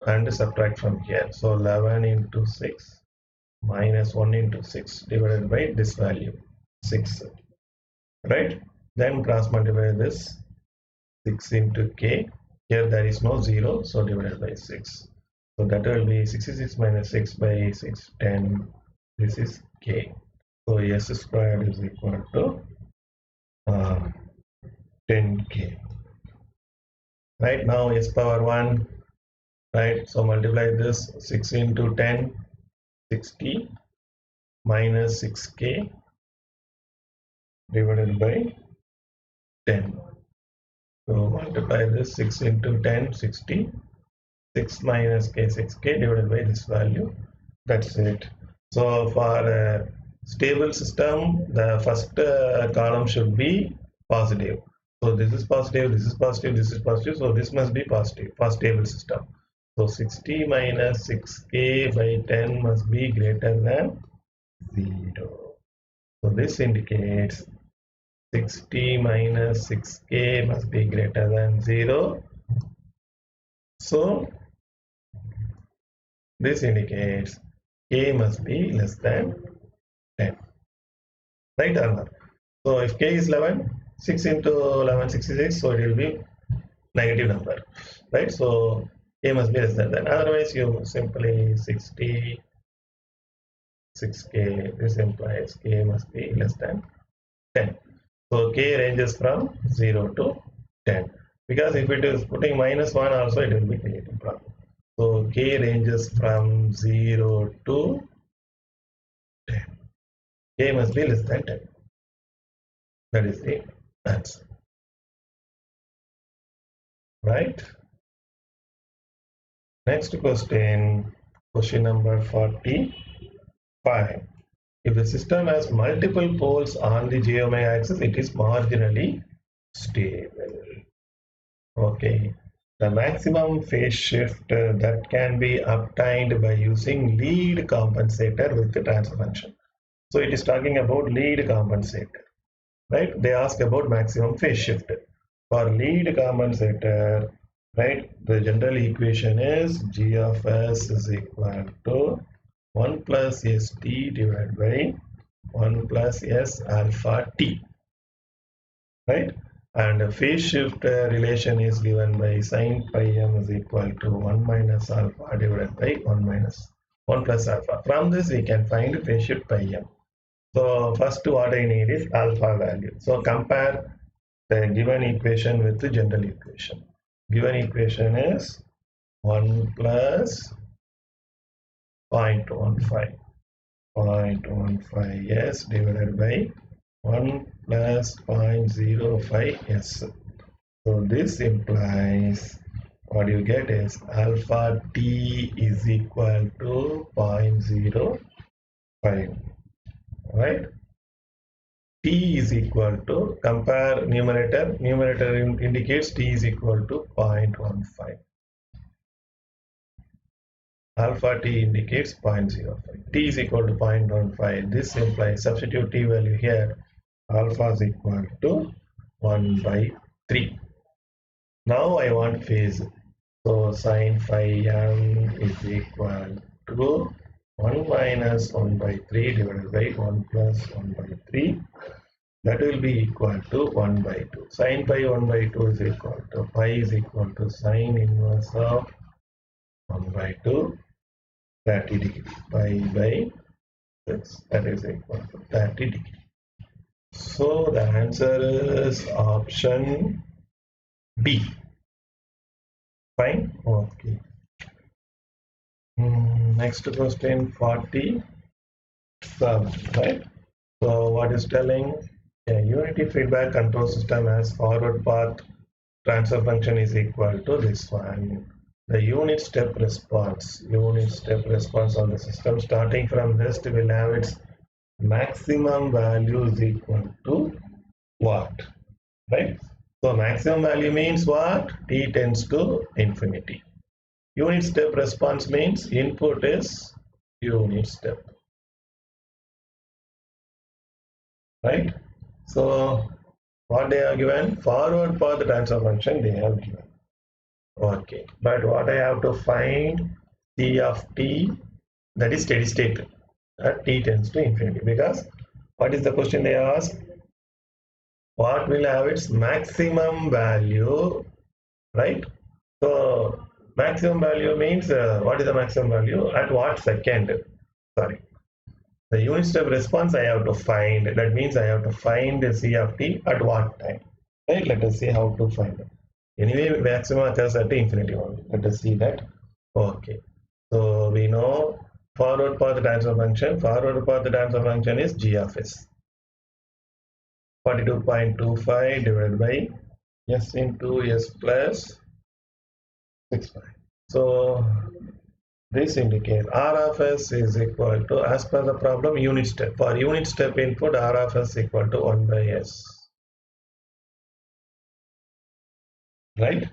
and subtract from here. So 11 into 6 minus 1 into 6 divided by this value 6, right? Then cross multiply this 6 into K. Here there is no 0, so divided by 6. So that will be 66 minus 6 by 6, 10. This is K. So S squared is equal to 10K. Right, now S power 1, right? So multiply this 6 into 10, 60 minus 6K divided by 10. So multiply this 6 into 10, 60. 6 minus K, 6K divided by this value. That's it. So for a stable system, the first column should be positive. So this is positive, this is positive, this is positive. So this must be positive for stable system. So 60 minus 6K by 10 must be greater than 0. So this indicates 60 minus 6K must be greater than 0. So this indicates K must be less than 10. Right or not? So if K is 11, 6 into 11, 66, so it will be negative number. Right? So K must be less than that. Otherwise, you simply 60, 6K, this implies K must be less than 10. So K ranges from 0 to 10. Because if it is putting minus 1 also, it will be creating problem. So K ranges from 0 to 10. K must be less than 10. That is the answer. Right? Next question, question number 45. If the system has multiple poles on the j omega axis, it is marginally stable. Okay. The maximum phase shift that can be obtained by using lead compensator with the transfer function. So it is talking about lead compensator, right? They ask about maximum phase shift. For lead compensator, right, the general equation is G of S is equal to 1 plus St divided by 1 plus S alpha T, right? And the phase shift relation is given by sin pi m is equal to 1 minus alpha divided by 1 plus alpha. From this we can find phase shift pi m. So first what I need is alpha value. So compare the given equation with the general equation. Given equation is 1 plus 0.15 s divided by 1 plus 0.05 s. So this implies what you get is alpha t is equal to 0.05, right? T is equal to, compare numerator indicates T is equal to 0.15. Alpha T indicates 0.05. T is equal to 0.15. This implies, substitute T value here, alpha is equal to 1 by 3. Now I want phase. So sin phi m is equal to 1 minus 1 by 3 divided by 1 plus 1 by 3. That will be equal to 1 by 2. Sin pi 1 by 2 is equal to pi is equal to sin inverse of 1 by 2, 30 degree. Pi by 6, that is equal to 30 degree. So the answer is option B. Fine? Okay. Next question 47, right? So what is telling? A unity feedback control system has forward path transfer function is equal to this one. The unit step response of the system starting from rest will have its maximum value is equal to what? Right? So maximum value means what? T tends to infinity. Unit step response means input is unit step. Right? So what they are given? Forward path transfer function they have given. Okay, but what I have to find C of t, that is steady state at t tends to infinity, because what is the question they ask? What will have its maximum value, right? So maximum value means what is the maximum value at what second? Sorry, the unit step response I have to find. That means I have to find C of t at what time, right? Let us see how to find it. Anyway, maximum occurs at infinity only. Let us see that. Okay. So we know forward path transfer function. Forward path transfer function is g of s. 42.25 divided by s into s plus 6. So this indicates r of s is equal to, as per the problem, unit step. For unit step input, r of s equal to 1 by s. Right?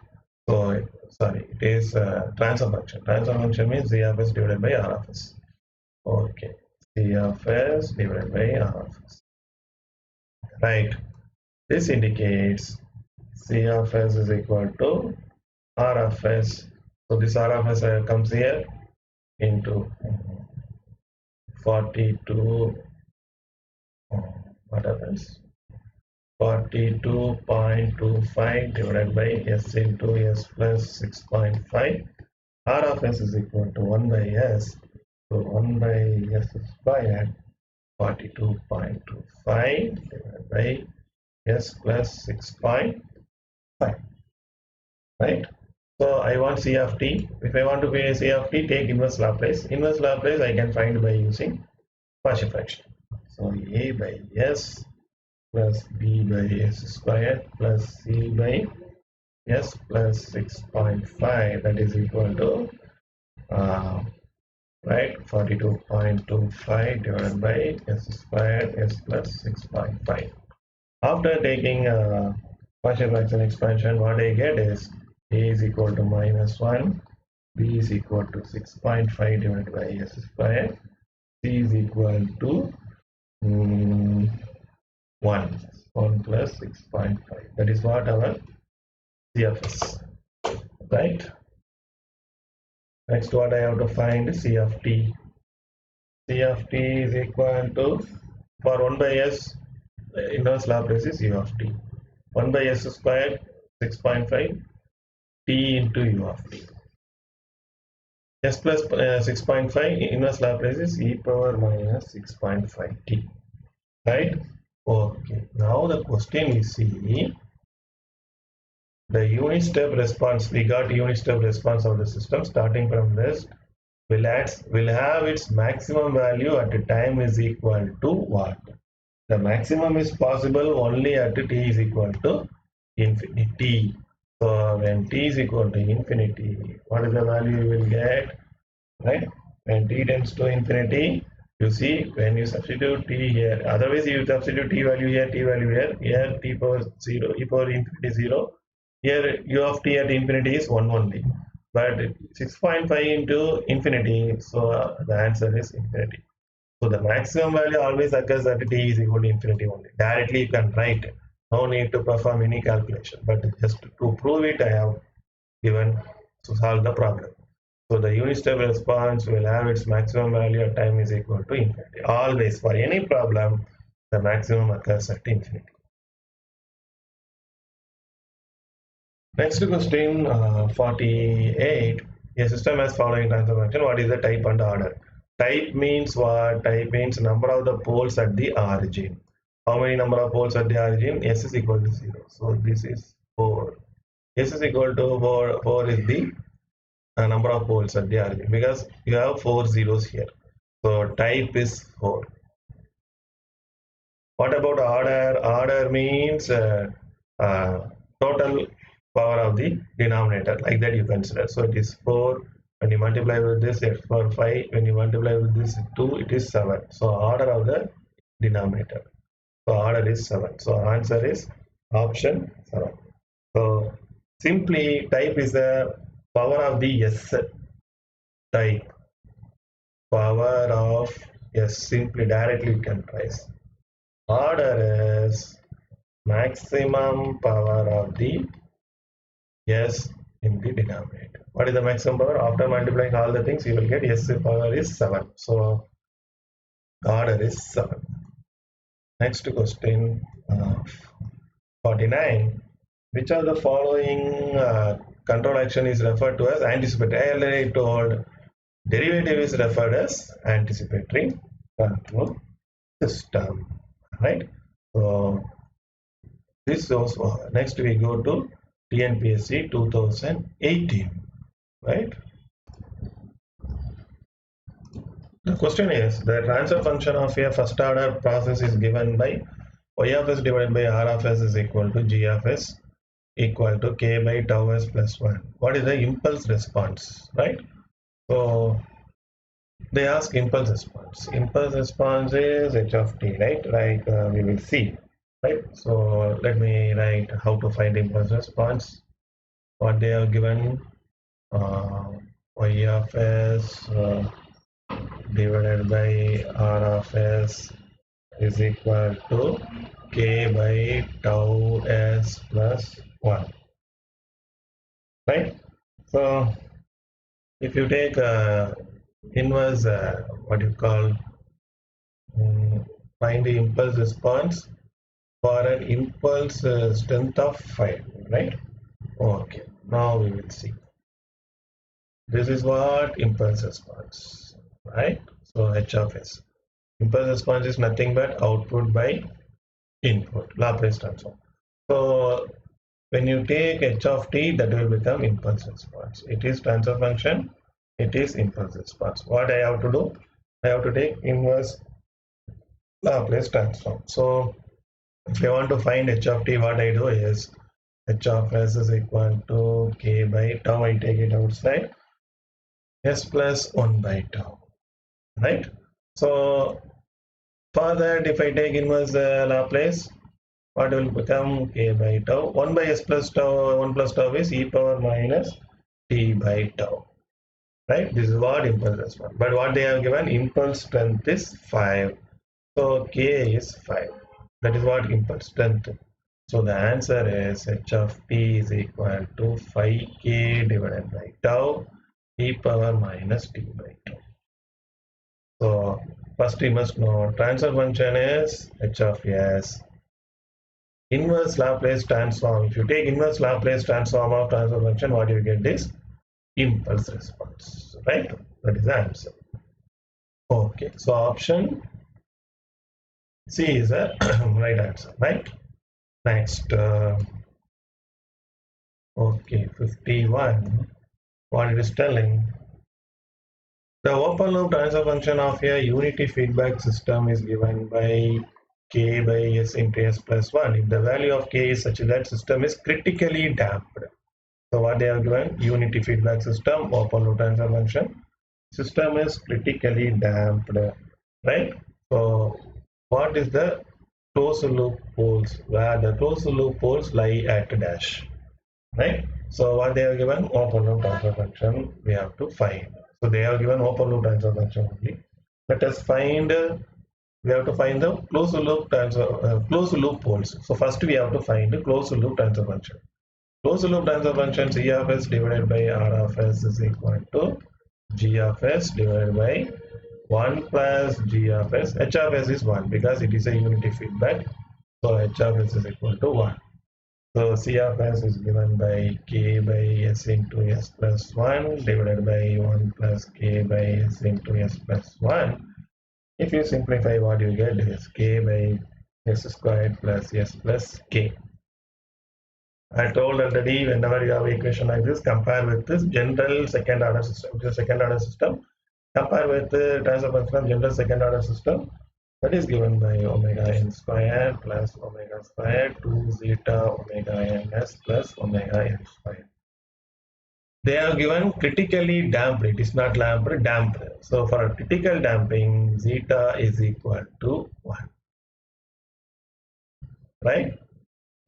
So, sorry, it is transfer function. Transfer function means z of s divided by r of s. Okay, c of s divided by r of s. Right. This indicates c of s is equal to r of s. So this r of s comes here into 42. What happens? 42.25 divided by s into s plus 6.5. R of s is equal to 1 by s. So 1 by s squared, 42.25 divided by s plus 6.5. Right? So I want C of t. If I want to pay C of t, take inverse Laplace. Inverse Laplace I can find by using partial fraction. So a by s plus b by s squared plus c by s plus 6.5, that is equal to right, 42.25 divided by s squared s plus 6.5. After taking partial fraction expansion, what I get is a is equal to -1, b is equal to 6.5 divided by s squared, c is equal to 1 plus 6.5. That is what our CFS, right? Next, what I have to find C of t. C of t is equal to, for 1 by s, inverse Laplace is u of t. 1 by s squared, 6.5, t into u of t. S plus 6.5, inverse Laplace is e power minus 6.5 t. Right? Okay. Now the question is, see, the unit step response, we got unit step response of the system starting from this will have its maximum value at the time is equal to what? The maximum is possible only at t is equal to infinity. So when t is equal to infinity, what is the value you will get? Right? When t tends to infinity, you see when you substitute t here, otherwise you substitute t value here, t value here t power 0, e power infinity 0, here u of t at infinity is 1 only. But 6.5 into infinity, so the answer is infinity. So the maximum value always occurs at t is equal to infinity only. Directly you can write, no need to perform any calculation. But just to prove it, I have given to solve the problem. So the unit step response will have its maximum value at time is equal to infinity. Always, for any problem, the maximum occurs at infinity. Next question, 48. A system has following transfer function. What is the type and order? Type means what? Type means number of the poles at the origin. How many number of poles at the origin? S is equal to 0. So this is 4. S is equal to 4 is the number of poles at the origin, because you have 4 zeros here. So type is 4. What about order? Order means total power of the denominator, like that you consider. So it is 4. When you multiply with this, x power 5. When you multiply with this 2, it is 7. So order of the denominator. So order is 7. So answer is option 7. So simply type is the power of the S type. Power of S, simply directly you can trace. Order is maximum power of the S in the denominator. What is the maximum power? After multiplying all the things, you will get S power is 7. So order is 7. Next question, 49. Which of the following control action is referred to as anticipatory? I already told derivative is referred as anticipatory control system, right? So this goes for. Next we go to TNPSC 2018, right? The question is, the transfer function of a first order process is given by y of s divided by r of s is equal to g of s equal to k by tau s plus 1. What is the impulse response, right? So they ask impulse response. Impulse response is h of t, right? Like we will see, right? So let me write how to find impulse response. What they have given, y of s divided by r of s is equal to k by tau s plus 1, right? So if you take inverse, what you call, find the impulse response for an impulse strength of 5, right? Okay, now we will see. This is what impulse response, right? So h of s. Impulse response is nothing but output by input, Laplace transform. So when you take h of t, that will become impulse response. It is transfer function, it is impulse response. What I have to do? I have to take inverse Laplace transform. So if I want to find h of t, what I do is h of s is equal to k by tau. I take it outside, s plus 1 by tau, right? So for that, if I take inverse Laplace, what will become k by tau? 1 by s plus tau, 1 plus tau is e power minus t by tau, right? This is what impulse response. But what they have given, impulse strength is 5. So k is 5. That is what impulse strength. So the answer is h of t is equal to 5k divided by tau e power minus t by tau. So first we must know transfer function is h of s. Inverse Laplace transform. If you take inverse Laplace transform of transfer function, what you get is impulse response, right? That is the answer. Okay, so option C is the right answer, right? Next, okay, 51. What it is telling, the open loop transfer function of a unity feedback system is given by k by s into s plus 1 if the value of k is such that system is critically damped. So what they have given, unity feedback system, open loop transfer function, system is critically damped, right? So what is the closed loop poles, where the closed loop poles lie at dash, right? So what they have given, open loop transfer function we have to find. So they have given open loop transfer function only. Let us find, we have to find the closed loop transfer, closed loop poles. So first we have to find the closed loop transfer function. Closed loop transfer function C of s divided by R of s is equal to G of s divided by 1 plus G of s. H of s is 1 because it is a unity feedback. So H of s is equal to 1. So C of s is given by k by s into s plus 1 divided by 1 plus k by s into s plus 1. If you simplify, what you get is k by s squared plus s plus k. I told already, whenever you have an equation like this, compare with this general second order system, which is second order system. Compare with the transfer function of general second order system, that is given by omega n squared plus omega squared 2 zeta omega ns plus omega n squared. They are given critically damped, it is not damped, damped. So for a critical damping, zeta is equal to 1, right?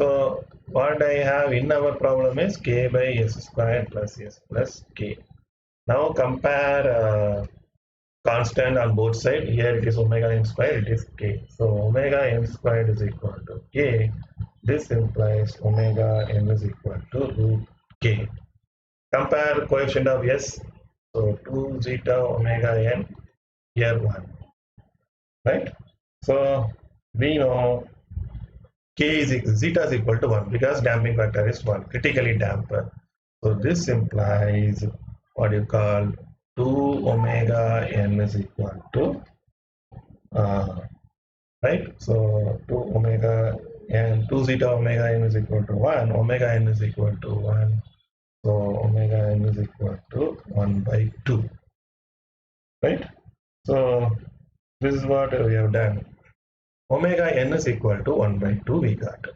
So what I have in our problem is k by s squared plus s plus k. Now compare constant on both sides. Here it is omega n squared, it is k. So omega n squared is equal to k. This implies omega n is equal to root k. Compare coefficient of s. So 2 zeta omega n, here 1. Right? So we know k is zeta is equal to 1 because damping factor is 1, critically damped. So this implies what you call 2 omega n is equal to right. So 2 omega n, 2 zeta omega n is equal to 1, omega n is equal to 1. So omega n is equal to 1 by 2, right? So this is what we have done. Omega n is equal to 1 by 2 we got.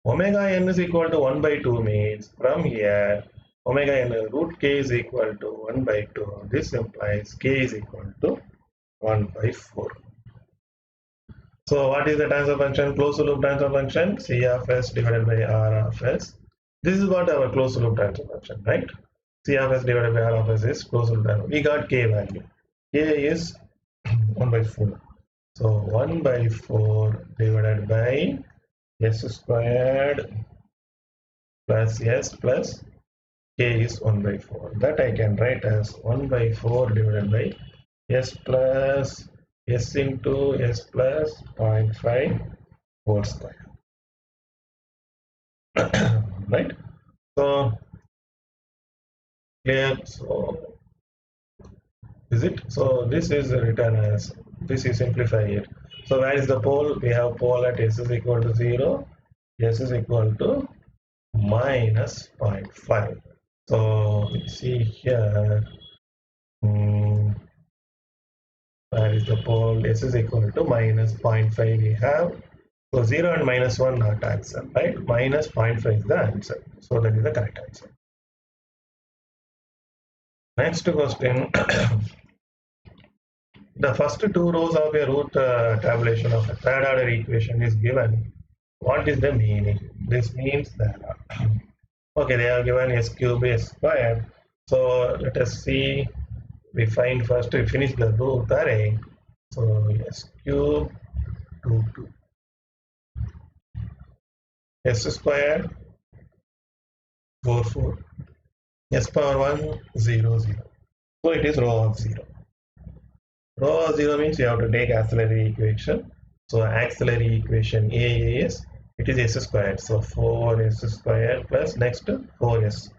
Omega n is equal to 1 by 2 means from here omega n root k is equal to 1 by 2. This implies k is equal to 1 by 4. So what is the transfer function? Closed loop transfer function, C of s divided by R of s. This is what our closed loop transfer function, right? C of s divided by R of s is closed loop transfer. We got k value. K is 1 by 4. So 1 by 4 divided by s squared plus s plus k is 1 by 4. That I can write as 1 by 4 divided by s plus s into s plus 0.5 whole square. Right? So clear. So is it? So this is written as, this is simplify it. So where is the pole? We have pole at s is equal to 0, s is equal to minus 0.5. So see here, where is the pole? S is equal to minus 0.5 we have. So 0 and minus 1 not answer, right? Minus 0.5 is the answer. So that is the correct answer. Next question. The first two rows of a root tabulation of a third order equation is given. What is the meaning? This means that okay, they have given s cube s square. So let us see. We find first, we finish the root array. So s cube 2 s square 4 4 s power 1 0 0. So it is row of 0. Row of 0 means you have to take auxiliary equation. So auxiliary equation A is, it is s squared. So 4s squared plus next 4s,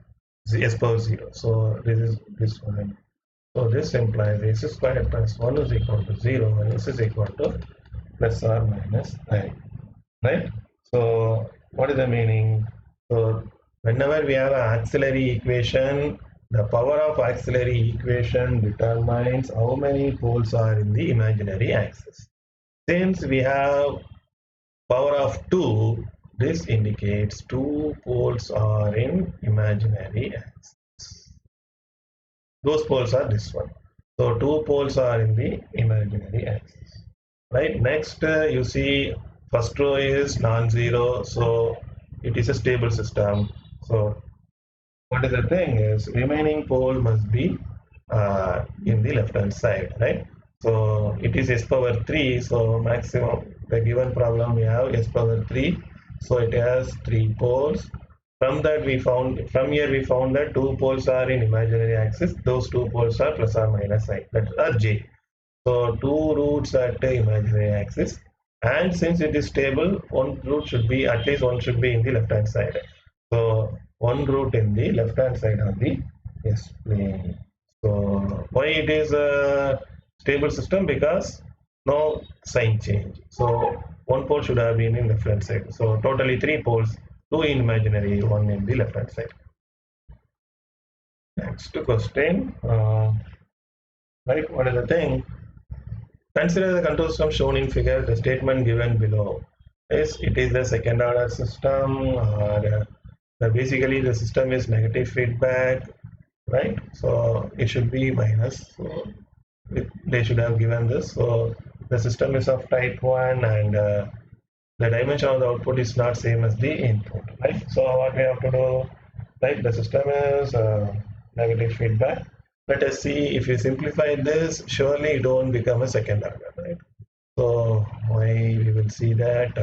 s power 0. So this is this one. So this implies s squared plus 1 is equal to 0 and s is equal to plus or minus I. Right? So what is the meaning? So whenever we have an auxiliary equation, the power of auxiliary equation determines how many poles are in the imaginary axis. Since we have power of 2, this indicates 2 poles are in imaginary axis. Those poles are this one. So 2 poles are in the imaginary axis. Right? Next, you see first row is non-zero, so it is a stable system. So what is the thing is remaining pole must be in the left hand side, right? So it is s power 3, so maximum, the given problem we have s power 3, so it has 3 poles. From that we found, from here we found that 2 poles are in imaginary axis. Those 2 poles are plus or minus I, that are j. So 2 roots at the imaginary axis, and since it is stable, one root should be, at least one should be in the left hand side. So one root in the left hand side of the S plane. So why it is a stable system? Because no sign change. So one pole should have been in the left hand side. So totally 3 poles, 2 in imaginary, 1 in the left hand side. Next question. Right, what is the thing? Consider the control system shown in figure. The statement given below is it is the second order system, or basically the system is negative feedback, right? So it should be minus. So they should have given this. So the system is of type 1, and the dimension of the output is not same as the input, right? So what we have to do, right? The system is negative feedback. Let us see, if you simplify this, surely it won't become a second order, right? So why we will see that.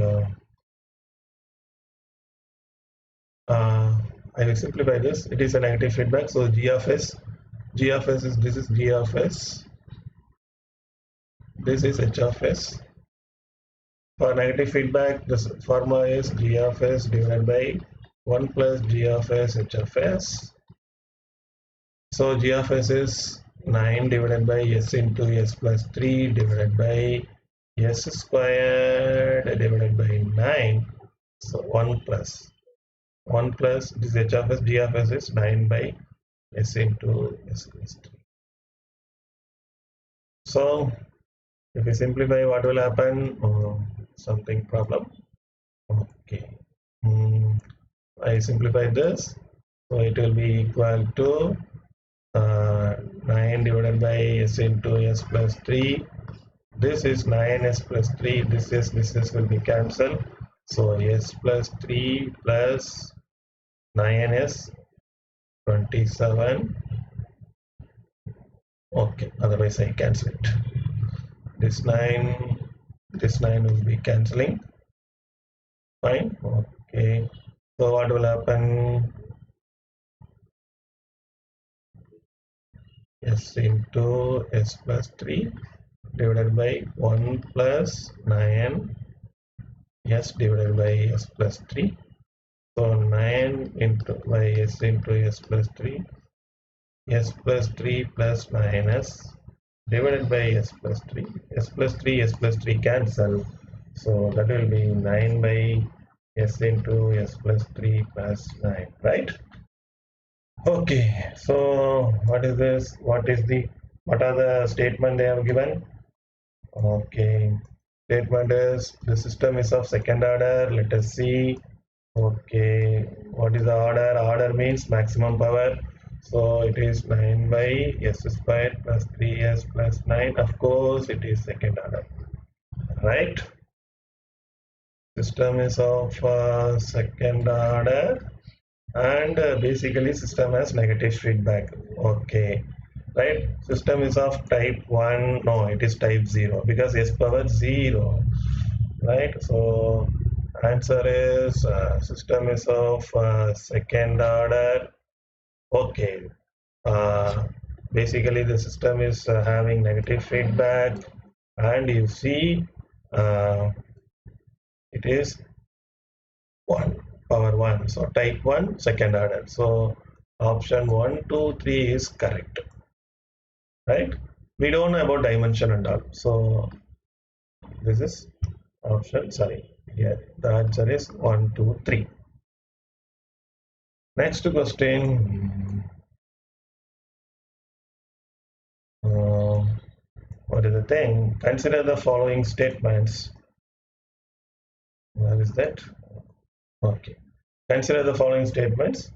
I will simplify this. It is a negative feedback. So g of s is, this is g of s. This is h of s. For negative feedback, the formula is g of s divided by 1 plus g of s h of s. So g of s is 9 divided by s into s plus 3 divided by s squared divided by 9. So 1 plus this h of s, g of s is 9 by s into s plus 3. So if we simplify, what will happen? Something problem. Okay. I simplify this. So it will be equal to 9 divided by s into s plus 3. This is 9s plus 3. This is will be cancelled. So s plus 3 plus 9s 27. Okay, otherwise I cancel it. This 9 will be cancelling. Fine. Okay. So what will happen? S into s plus 3 divided by 1 plus 9 s divided by s plus 3. So 9 into by s into s plus 3, s plus 3 plus 9s divided by s plus 3. S plus 3 cancel. So that will be 9 by s into s plus 3 plus 9, right? Okay, so what is this? What are the statement they have given? Okay, statement is the system is of second order. Let us see. Okay, what is the order? Order means maximum power. So it is 9 by s squared plus 3s plus 9. Of course, it is second order, right? System is of second order, and basically system has negative feedback. Okay, right? System is of type 1. No, it is type 0 because s power 0, right? So answer is system is of second order. Okay, uh, basically the system is having negative feedback, and you see it is 1 power 1, so type 1 second order. So option 1 2 3 is correct, right? We don't know about dimension and all, so this is option, sorry, yeah, the answer is 1 2 3. Next question, what is the thing? Consider the following statements. Where is that? Okay, consider the following statements.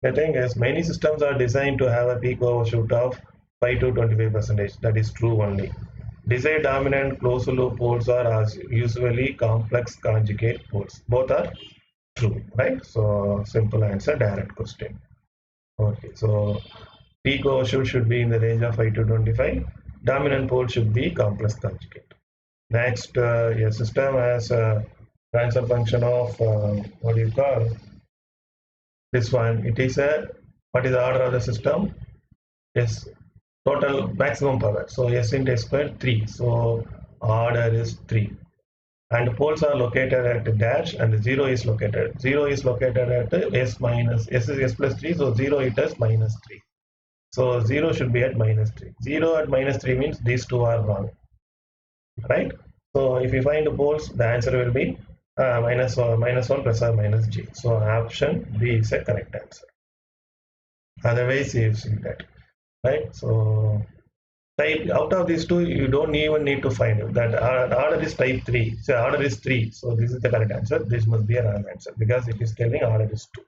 The thing is, many systems are designed to have a peak overshoot of 5 to 25%. That is true only. Desired dominant closed loop poles are as usually complex conjugate poles. Both are true, right? So simple answer, direct question. Okay, so peak overshoot should be in the range of 5 to 25. Dominant pole should be complex conjugate. Next, a system has a transfer function of what do you call this one? It is a, what is the order of the system? Is total maximum power. So s into s squared 3. So order is 3. And poles are located at dash, and 0 is located. 0 is located at s minus, s is s plus 3, so 0 it is minus 3. So 0 should be at minus 3. 0 at minus 3 means these two are wrong, right? So if you find the poles, the answer will be minus 1 plus or minus g. So option B is a correct answer. Otherwise, you see that, right? So type out of these two, you don't even need to find it. That order is type 3. So order is 3. So this is the correct answer. This must be a wrong answer because it is telling order is 2.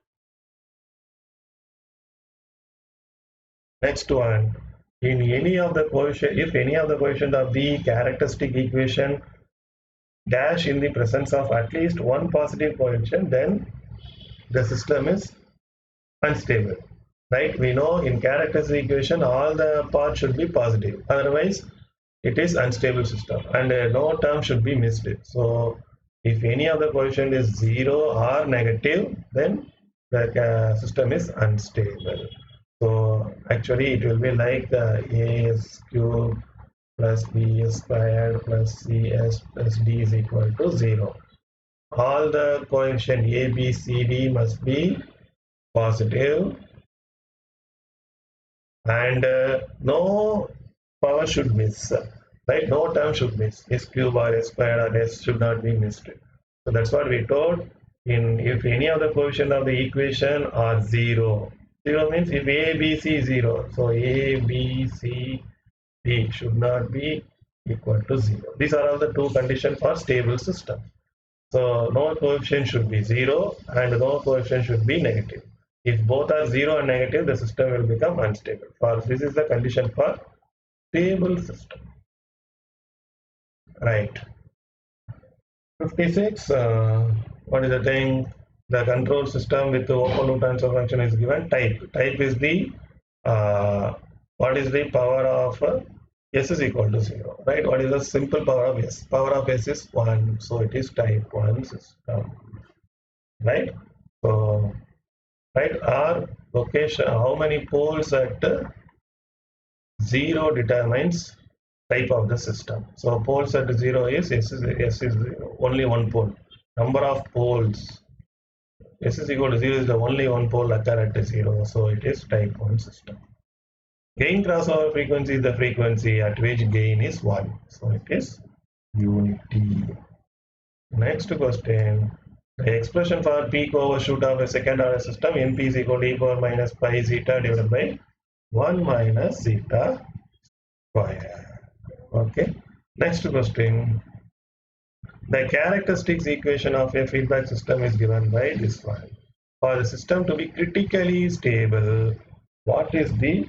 Next one. In any of the coefficient, if any of the coefficient of the characteristic equation dash in the presence of at least one positive coefficient, then the system is unstable, right? We know in characteristic equation all the parts should be positive, otherwise it is unstable system, and no term should be missed. So if any of the coefficient is 0 or negative, then the system is unstable. So actually it will be like a cube plus b squared plus cs plus d is equal to 0. All the coefficient a, b, c, d must be positive, and no power should miss, right? No term should miss. S cube or s squared or s should not be missed. So that's what we told. In if any of the coefficient of the equation are 0. 0 means if a, b, c 0. So a, b, c, d should not be equal to 0. These are all the two conditions for stable system. So no coefficient should be 0 and no coefficient should be negative. If both are 0 and negative, the system will become unstable. For this is the condition for stable system. Right. 56. What is the thing? The control system with the open loop transfer function is given. Type. Type is the what is the power of s is equal to 0, right? What is the simple power of s? Power of s is 1, so it is type 1 system, right? So, right, our location, how many poles at 0 determines type of the system. So poles at 0 is s is only one pole. Number of poles, s is equal to 0 is the only one pole occur at 0, so it is type 1 system. Gain crossover frequency is the frequency at which gain is 1. So it is unity. Next question. The expression for peak overshoot of a second order system, np is equal to e power minus pi zeta divided by 1 minus zeta square. Okay. Next question. The characteristics equation of a feedback system is given by this one. For the system to be critically stable, what is the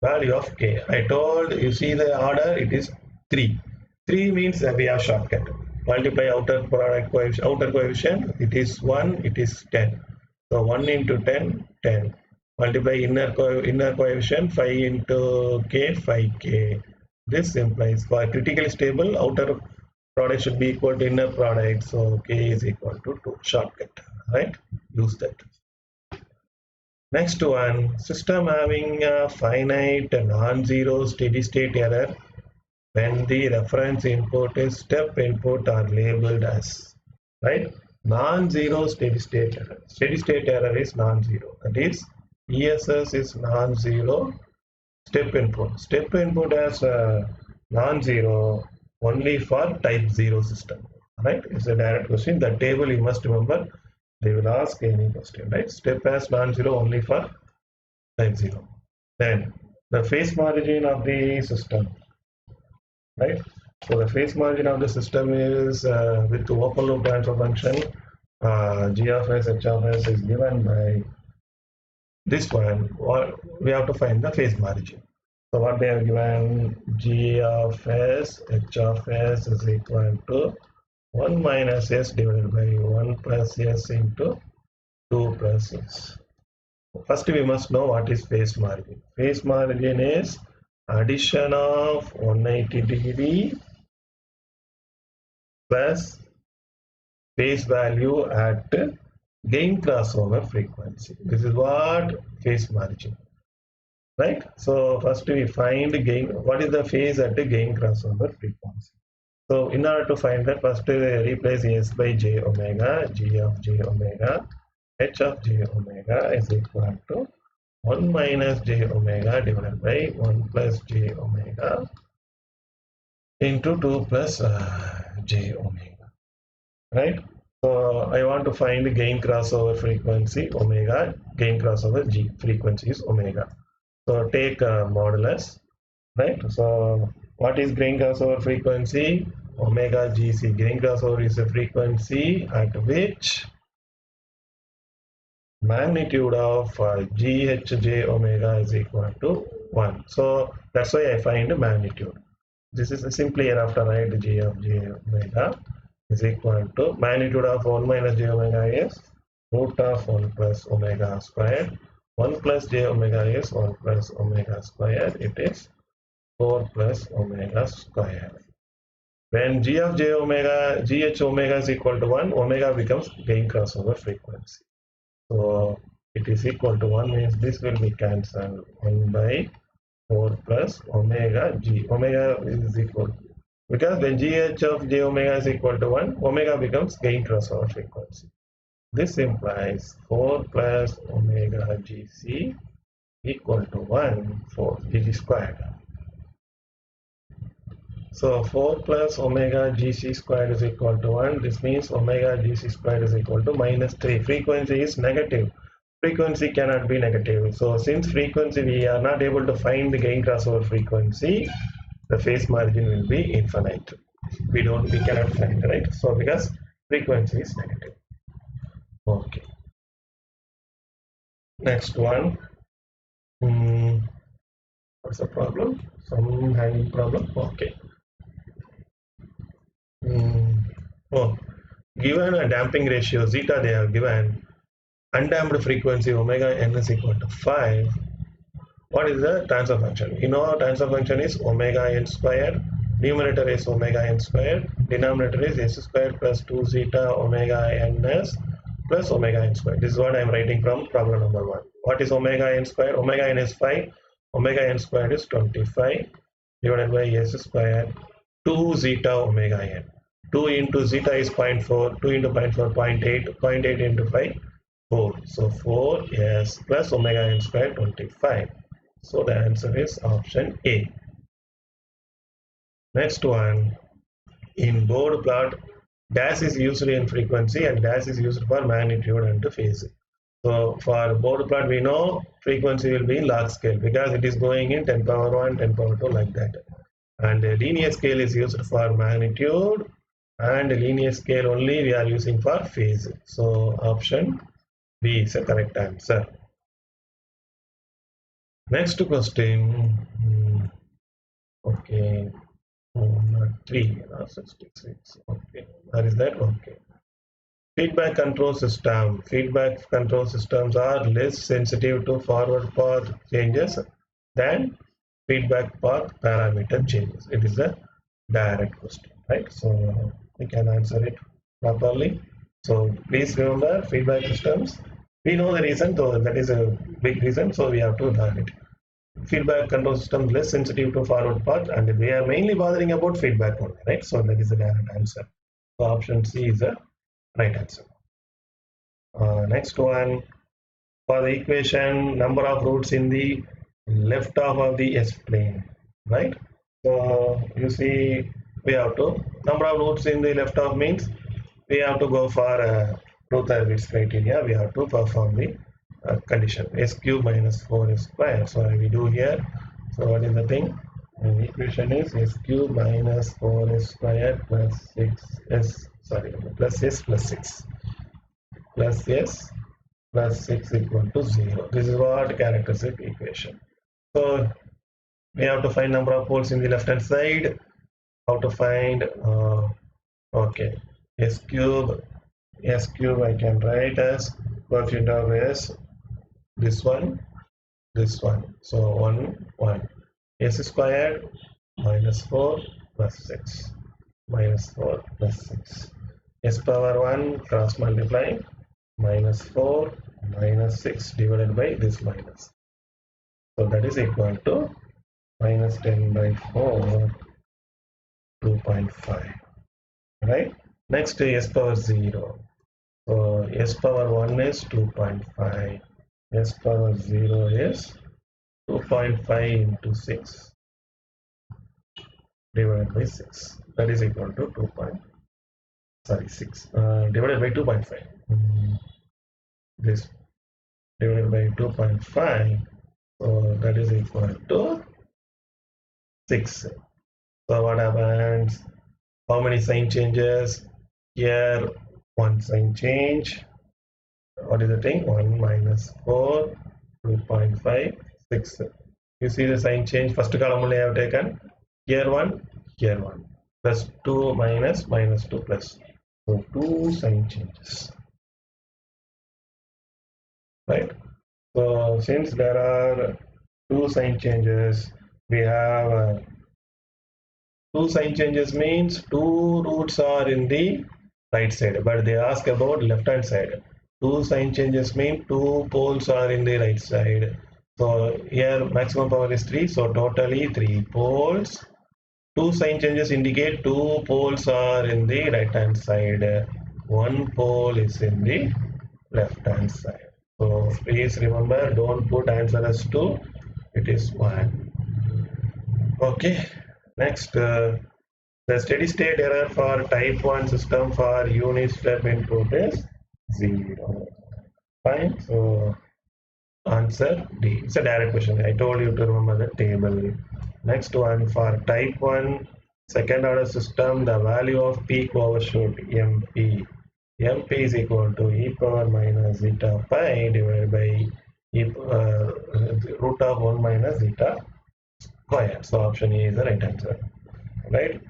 value of k? I told you, see the order, it is 3. 3 means we have shortcut. Multiply outer product coefficient, outer coefficient, it is 1, it is 10. So 1 into 10, 10. Multiply inner coefficient, 5 into k, 5k. This implies for critically stable, outer product should be equal to inner product. So k is equal to 2. Shortcut, right? Use that. Next one, system having a finite non-zero steady state error when the reference input is step input are labeled as, right? Non-zero steady state error. Steady state error is non-zero. That is, ESS is non-zero. Step input. Step input as non-zero only for type 0 system. Right? It's a direct question. The table you must remember. They will ask any question, right? Step as non-zero only for type 0. Then the phase margin of the system, right? So the phase margin of the system is with the open loop transfer function, g of s, h of s is given by this one. We have to find the phase margin. So what they have given, g of s, h of s is equal to 1 minus s divided by 1 plus s into 2 plus s. First we must know what is phase margin. Phase margin is addition of 180 degree plus phase value at gain crossover frequency. This is what phase margin, right? So first we find gain. What is the phase at the gain crossover frequency? So in order to find that, first replace s by j omega, g of j omega, h of j omega is equal to 1 minus j omega divided by 1 plus j omega into 2 plus j omega, right? So I want to find the gain crossover frequency omega, gain crossover g, frequency is omega. So take modulus, right? So what is gain crossover frequency? Omega gc. Gain crossover is a frequency at which magnitude of GHJ omega is equal to 1. So that's why I find magnitude. This is simply hereafter, right? G of j omega is equal to magnitude of 1 minus j omega is root of 1 plus omega squared. 1 plus j omega is 1 plus omega squared. It is 4 plus omega squared. When g of j omega, gh omega is equal to 1, omega becomes gain crossover frequency. So it is equal to 1 means this will be cancelled. 1 by 4 plus omega g. Omega is equal, because when gh of j omega is equal to 1, omega becomes gain crossover frequency. This implies 4 plus omega gc equal to 1, 4 gc squared. So 4 plus omega gc squared is equal to 1. This means omega gc squared is equal to minus 3. Frequency is negative. Frequency cannot be negative. So since frequency we are not able to find the gain crossover frequency, the phase margin will be infinite. We cannot find, right? So because frequency is negative. Okay. Next one. What's the problem? Some hanging problem. Okay. Given a damping ratio zeta, they have given undamped frequency omega n is equal to 5. What is the transfer function? You know transfer function is omega n squared. Numerator is omega n squared. Denominator is s squared plus 2 zeta omega ns plus omega n squared. This is what I am writing from problem number 1. What is omega n squared? Omega n is 5. Omega n squared is 25 divided by s squared 2 zeta omega n. 2 into zeta is 0.4, 2 into 0.4, 0.8, 0.8 into 5, 4. So 4s plus omega n squared 25. So the answer is option A. Next one, in Bode plot, dash is used in frequency and dash is used for magnitude and phase. So for Bode plot, we know frequency will be in log scale because it is going in 10 power 1, 10 power 2 like that. And linear scale is used for magnitude and linear scale only we are using for phase. So option B is a correct answer. Next question. Okay, not 3, 66. Okay, where is that? Okay. Feedback control system. Feedback control systems are less sensitive to forward path changes than feedback path parameter changes. It is a direct question, right? So we can answer it properly. So please remember feedback systems. We know the reason, so that is a big reason, so we have to learn it. Feedback control system less sensitive to forward path, and we are mainly bothering about feedback only, right? So that is the direct answer. So option C is the right answer. Next one, for the equation, number of roots in the left half of the S-plane, right? So you see, we have to, number of roots in the left half means we have to go for Routh-Hurwitz criteria. We have to perform the condition s cube minus 4s square. So we do here. So what is the thing? The equation is s cube minus 4s square plus 6s, sorry, plus s plus 6 plus s plus 6 equal to 0. This is what characteristic equation. So we have to find number of poles in the left hand side. How to find? Okay, s cube I can write as coefficient of s, this one. So 1 1 s squared minus 4 plus 6 minus 4 plus 6 s power 1 cross multiply minus 4 minus 6 divided by this minus. So that is equal to minus 10 by 4, 2.5. Right? Next s power 0. So s power 1 is 2.5. S power 0 is 2.5 into 6 divided by 6. That is equal to 6 divided by 2.5. This divided by 2.5, so that is equal to 6. So what happens? How many sign changes? Here one sign change. What is the thing? 1 minus 4, 2.5, 6. You see the sign change. First column only I have taken. Here 1, here 1. Plus 2 minus 2 plus. So 2 sign changes. Right? So since there are 2 sign changes, we have 2 sign changes means 2 roots are in the right side, but they ask about left hand side. 2 sign changes mean 2 poles are in the right side. So here maximum power is 3, so totally 3 poles. 2 sign changes indicate 2 poles are in the right hand side. 1 pole is in the left hand side. So please remember, don't put answer as 2, it is 1. Okay, next, the steady state error for type 1 system for unit step input is 0. Fine, so answer D. It's a direct question. I told you to remember the table. Next one, for type 1 second order system, the value of peak overshoot MP. MP is equal to e power minus zeta pi divided by root of 1 minus zeta square. So option A is the right answer. Right?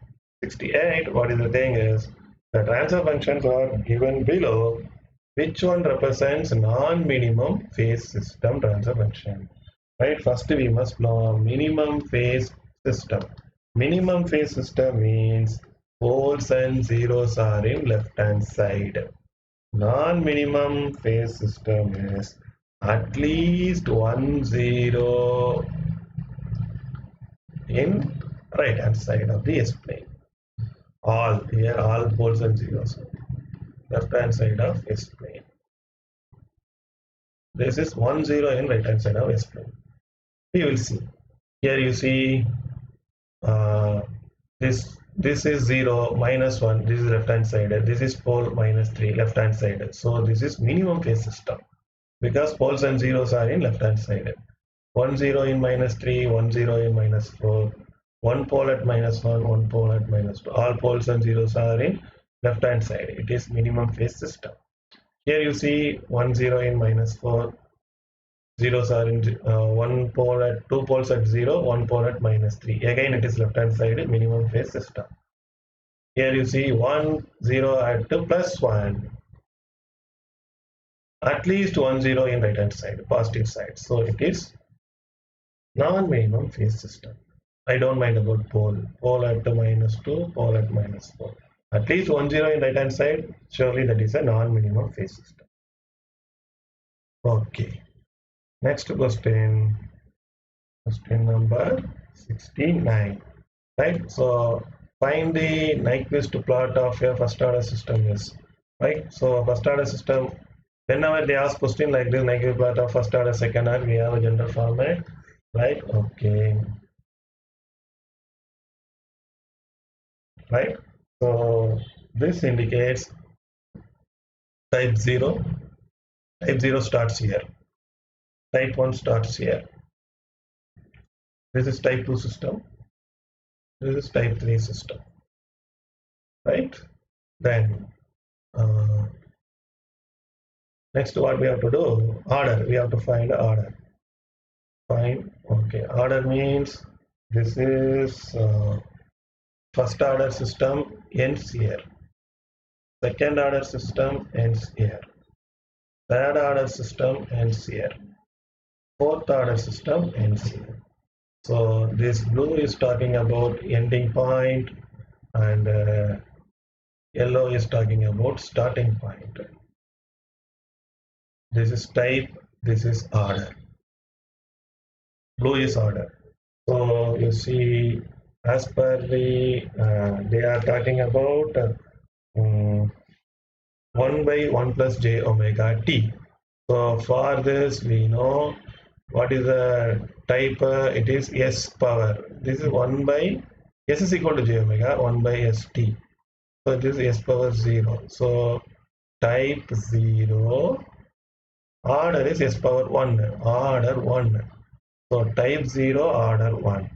68, what is the thing is, the transfer functions are given below. Which one represents non-minimum phase system transfer function? Right? First we must know minimum phase system. Minimum phase system means poles and zeros are in left hand side. Non-minimum phase system is at least 1 0 in right hand side of the S-plane. All here, all poles and zeros. Left hand side of S-plane. This is 1 0 in right hand side of S-plane. We will see. Here you see this is 0 minus 1. This is left hand side. This is pole minus 3 left hand side. So this is minimum phase system because poles and zeros are in left hand side. 1 0 in minus 3, 1 0 in minus 4, 1 pole at minus 1, 1 pole at minus 2. All poles and zeros are in left hand side, it is minimum phase system. Here you see 1 0 in -4, zeros are in one pole at two poles at 0, one pole at -3. Again, it is left hand side minimum phase system. Here you see 1 0 at +1, at least 1 0 in right hand side, positive side. So it is non-minimum phase system. I don't mind about pole at -2, pole at -4. At least 1 0 in right hand side, surely that is a non-minimum phase system. Okay. Next question number 69. Right? So find the Nyquist plot of a first order system is. Right? So first order system, whenever they ask question like this, Nyquist plot of first order, second order, we have a general format. Right? Okay. Right? So this indicates type 0. Type 0 starts here. Type 1 starts here. This is type 2 system. This is type 3 system. Right? Then next what we have to do? Order. We have to find order. Fine. Okay. Order means this is first order system ends here. Second order system ends here. Third order system ends here. Fourth order system ends here. So this blue is talking about ending point, and yellow is talking about starting point. This is type, this is order. Blue is order. So you see, as per the, they are talking about 1 by 1 plus j omega t. So for this, we know what is the type, it is s power. This is 1 by, s is equal to j omega, 1 by st. So this is s power 0. So type 0, order is s power 1, order 1. So type 0, order 1.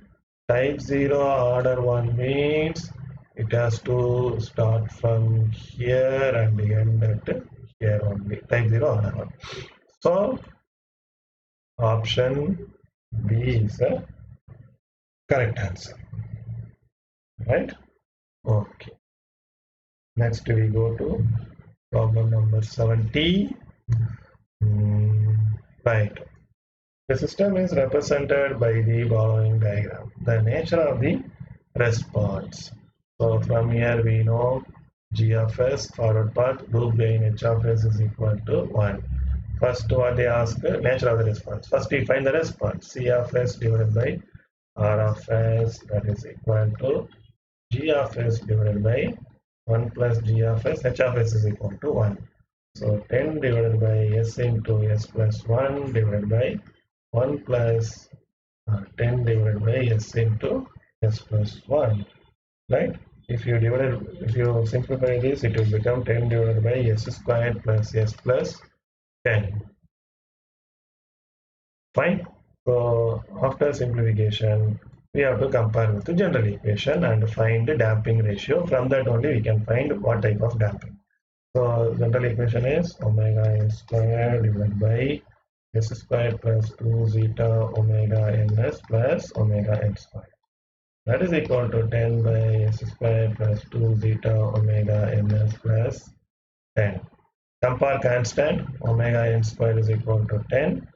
Type 0, order 1 means it has to start from here and end at here only. Type 0, order 1. So option B is the correct answer. Right? Okay. Next we go to problem number 70. Right. The system is represented by the following diagram. The nature of the response. So from here we know g of s, forward path, loop gain h of s is equal to 1. First what they ask, nature of the response. First we find the response. C of s divided by r of s, that is equal to g of s divided by 1 plus g of s, h of s is equal to 1. So 10 divided by s into s plus 1 divided by 1 plus 10 divided by s into s plus 1. Right? If you simplify this, it will become 10 divided by s squared plus s plus 10. Fine. So after simplification, we have to compare with the general equation and find the damping ratio. From that only we can find what type of damping. So general equation is omega n squared divided by s squared plus 2 zeta omega ns plus omega n squared. That is equal to 10 by s squared plus 2 zeta omega ns plus 10. Compare constant, omega n squared is equal to 10.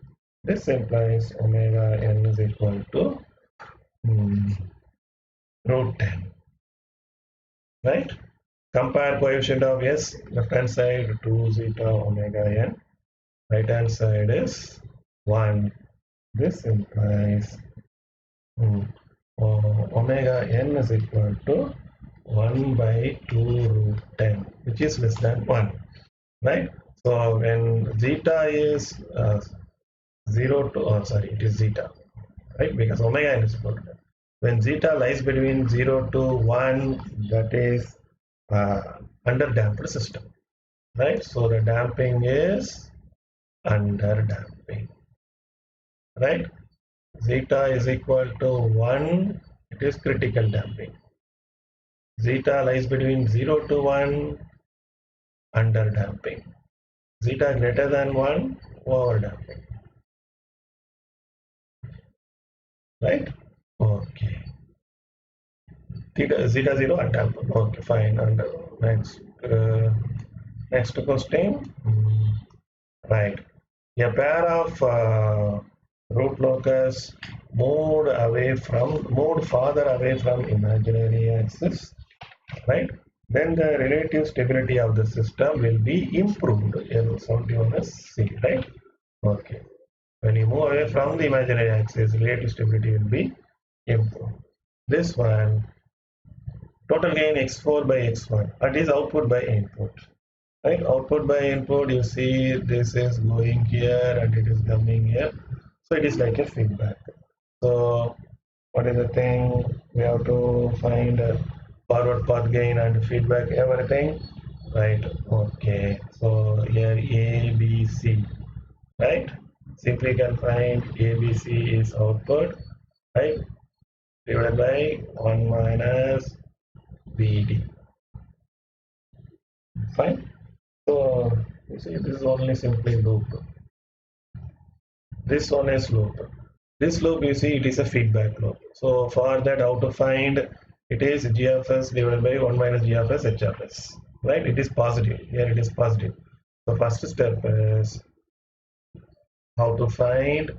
This implies omega n is equal to root 10. Right? Compare coefficient of s, left hand side 2 zeta omega n, right hand side is 1. This implies omega n is equal to 1 by 2 root 10, which is less than 1. Right? So when zeta is 0 to, it is zeta, right? Because omega n is equal to 10. When zeta lies between 0 to 1, that is under damped system, right? So the damping is under damping, right? Zeta is equal to 1, it is critical damping. Zeta lies between 0 to 1, under damping. Zeta greater than 1, over damping. Right? Okay. Theta, zeta 0 undamped. Okay, fine. And next question. Right. A pair of root locus moved farther away from imaginary axis, right? Then the relative stability of the system will be improved. L71 as C, right? Okay. When you move away from the imaginary axis, relative stability will be improved. This one, total gain x4 by x1, that is output by input. Right, output by input, you see this is going here and it is coming here, so it is like a feedback. So what is the thing? We have to find forward path gain and feedback, everything, right? Okay, so here A, B, C, right? Simply can find A, B, C is output, right? Divided by 1 minus BD. Fine. So you see, this is only simply loop. This one is loop. This loop, you see, it is a feedback loop. So for that, how to find it is g of s divided by 1 minus g of s h of s. Right? It is positive. Here it is positive. So first step is how to find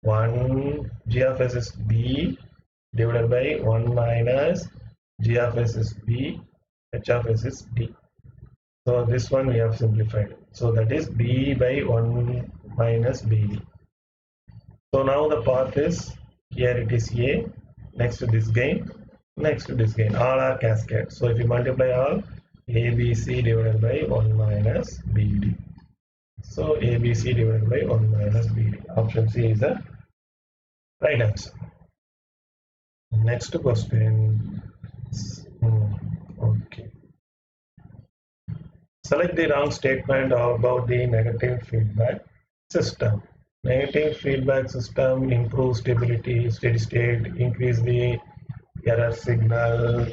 1 g of s is b divided by 1 minus g of s is b, h of s is d. So this one we have simplified. So that is b by 1 minus bd. So now the path is, here it is a, next to this gain, next to this gain, all are cascade. So if you multiply all, abc divided by 1 minus bd. So abc divided by 1 minus bd. Option C is the right answer. Next question. Okay. Select the wrong statement about the negative feedback system. Negative feedback system improves stability, steady state, increase the error signal.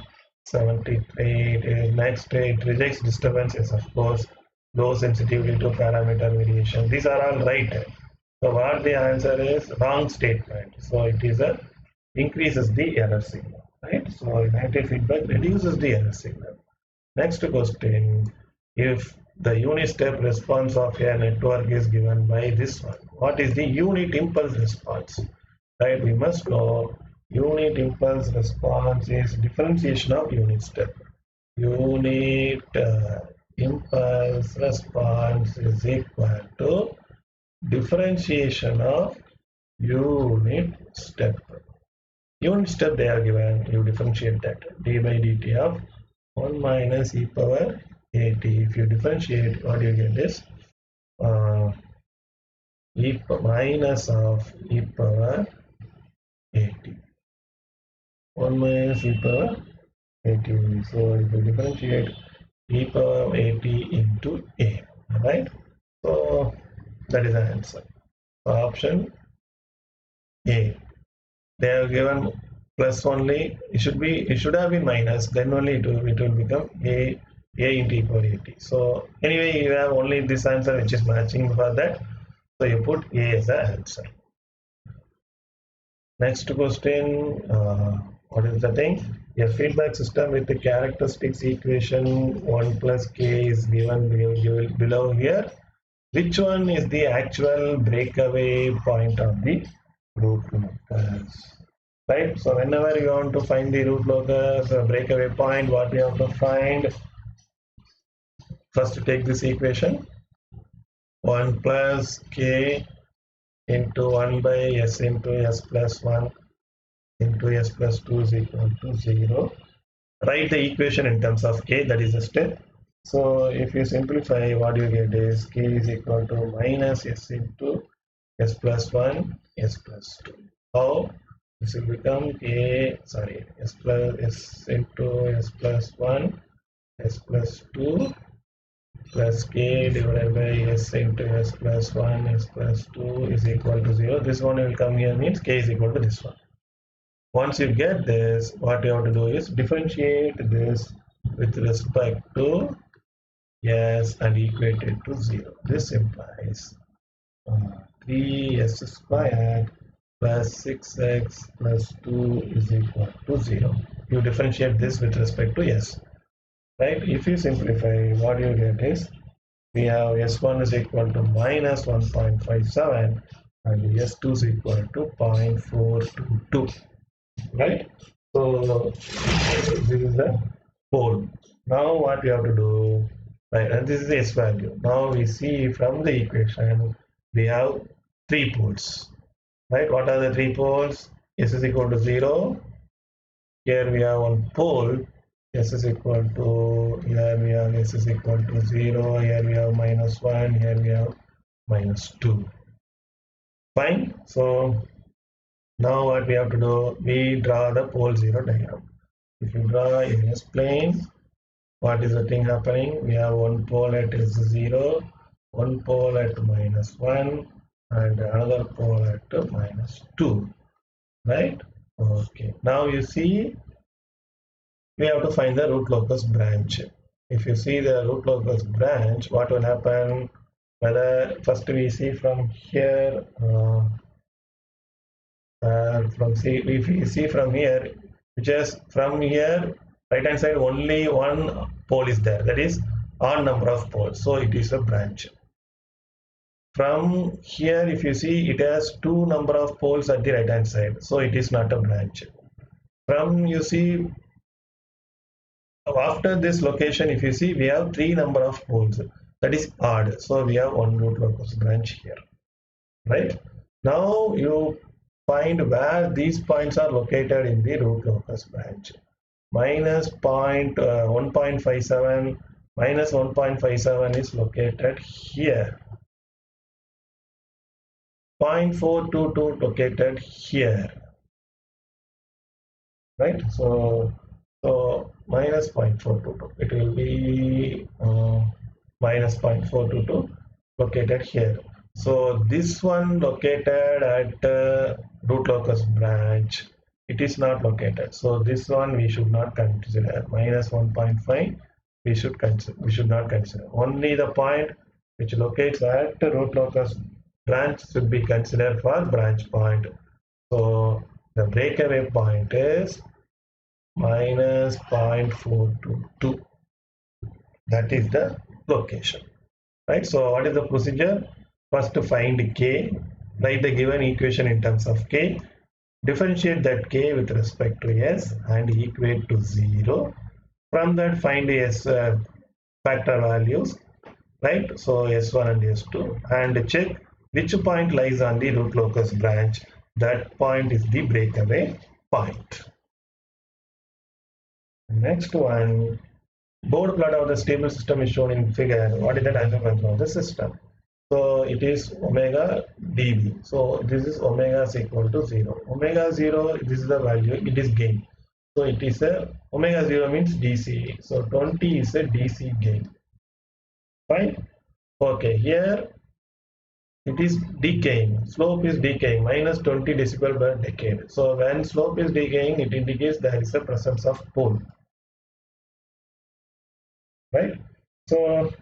73. Next, it rejects disturbances, of course, low sensitivity to parameter variation. These are all right. So what the answer is? Wrong statement. So it is a increases the error signal, right? So negative feedback reduces the error signal. Next question. If the unit step response of a network is given by this one, what is the unit impulse response? Right, we must know unit impulse response is differentiation of unit step. Unit impulse response is equal to differentiation of unit step. Unit step they are given, you differentiate that d by dt of 1 minus e power at. If you differentiate, what you get is e minus of e power at. 1 minus e power at. So if you differentiate e power at into a, right? So that is the answer. So option A. They have given plus only. It should have been minus. Then only it will become a into e power at. So anyway, you have only this answer which is matching for that. So you put A as the answer. Next question. What is the thing? A feedback system with the characteristics equation 1 plus k is given below here. Which one is the actual breakaway point of the root locus? Right. So whenever you want to find the root locus breakaway point, what we have to find? First, take this equation. 1 plus k into 1 by s into s plus 1 into s plus 2 is equal to 0. Write the equation in terms of k, that is the step. So if you simplify, what you get is k is equal to minus s into s plus 1, s plus 2. How? This will become s plus s into s plus 1, s plus 2 plus k divided by s into s plus 1, s plus 2 is equal to 0. This one will come here, means k is equal to this one. Once you get this, what you have to do is differentiate this with respect to s and equate it to 0. This implies 3s squared plus 6x plus 2 is equal to 0. You differentiate this with respect to s, right? If you simplify, what you get is we have s1 is equal to minus 1.57 and s2 is equal to 0.422, right? So this is the pole. Now what we have to do, right, and this is the s value. Now we see from the equation we have three poles, right? What are the three poles? S is equal to 0. Here we have one pole. S is equal to, here we have s is equal to 0. Here we have minus 1. Here we have minus 2. Fine. So now what we have to do, we draw the pole 0 diagram. If you draw in S plane, what is the thing happening? We have one pole at S0, one pole at minus 1, and another pole at minus 2, right? Okay. Now you see, we have to find the root locus branch. If you see the root locus branch, what will happen? Whether first we see from here, if we see from here, which is from here, right hand side only one pole is there, that is odd number of poles, so it is a branch. From here, if you see, it has two number of poles at the right hand side, so it is not a branch. From, you see, after this location, if you see, we have three number of poles, that is odd, so we have one root locus branch here, right? Now you find where these points are located in the root locus branch. Minus 1.57 minus 1.57 is located here. 0.422 located here, right? So minus 0.422, it will be minus 0.422 located here. So this one located at root locus branch, it is not located. So this one we should not consider. Minus 1.5 we should not consider. Only the point which locates at root locus branch should be considered for branch point. So the breakaway point is minus 0.422. That is the location, right? So what is the procedure? First, to find k, write the given equation in terms of k, differentiate that k with respect to s and equate to 0. From that, find s factor values, right? So s1 and s2, and check which point lies on the root locus branch. That point is the breakaway point. Next one, Bode plot of the stable system is shown in figure. What is the time control of the system? So it is omega dB. So this is omega is equal to 0. Omega 0, this is the value, it is gain. So it is a omega 0 means DC. So 20 is a DC gain. Fine. Okay, here it is decaying. Slope is decaying, minus 20 decibel per decade. So when slope is decaying, it indicates there is a presence of pole. Right? So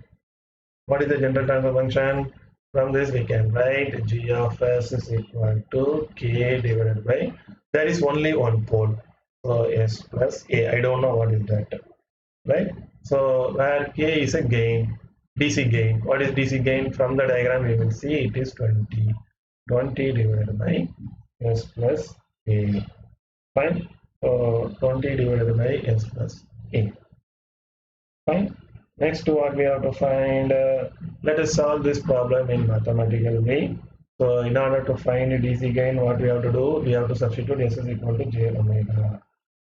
what is the general transfer function? From this we can write g of s is equal to k divided by, there is only one pole, so s plus a. I don't know what is that, right? So where k is a gain, DC gain. What is DC gain? From the diagram we will see it is 20. 20 divided by s plus a. Fine. So 20 divided by s plus a. Fine. Next, what we have to find, let us solve this problem in mathematical way. So in order to find DC gain, what we have to do, we have to substitute s is equal to j omega.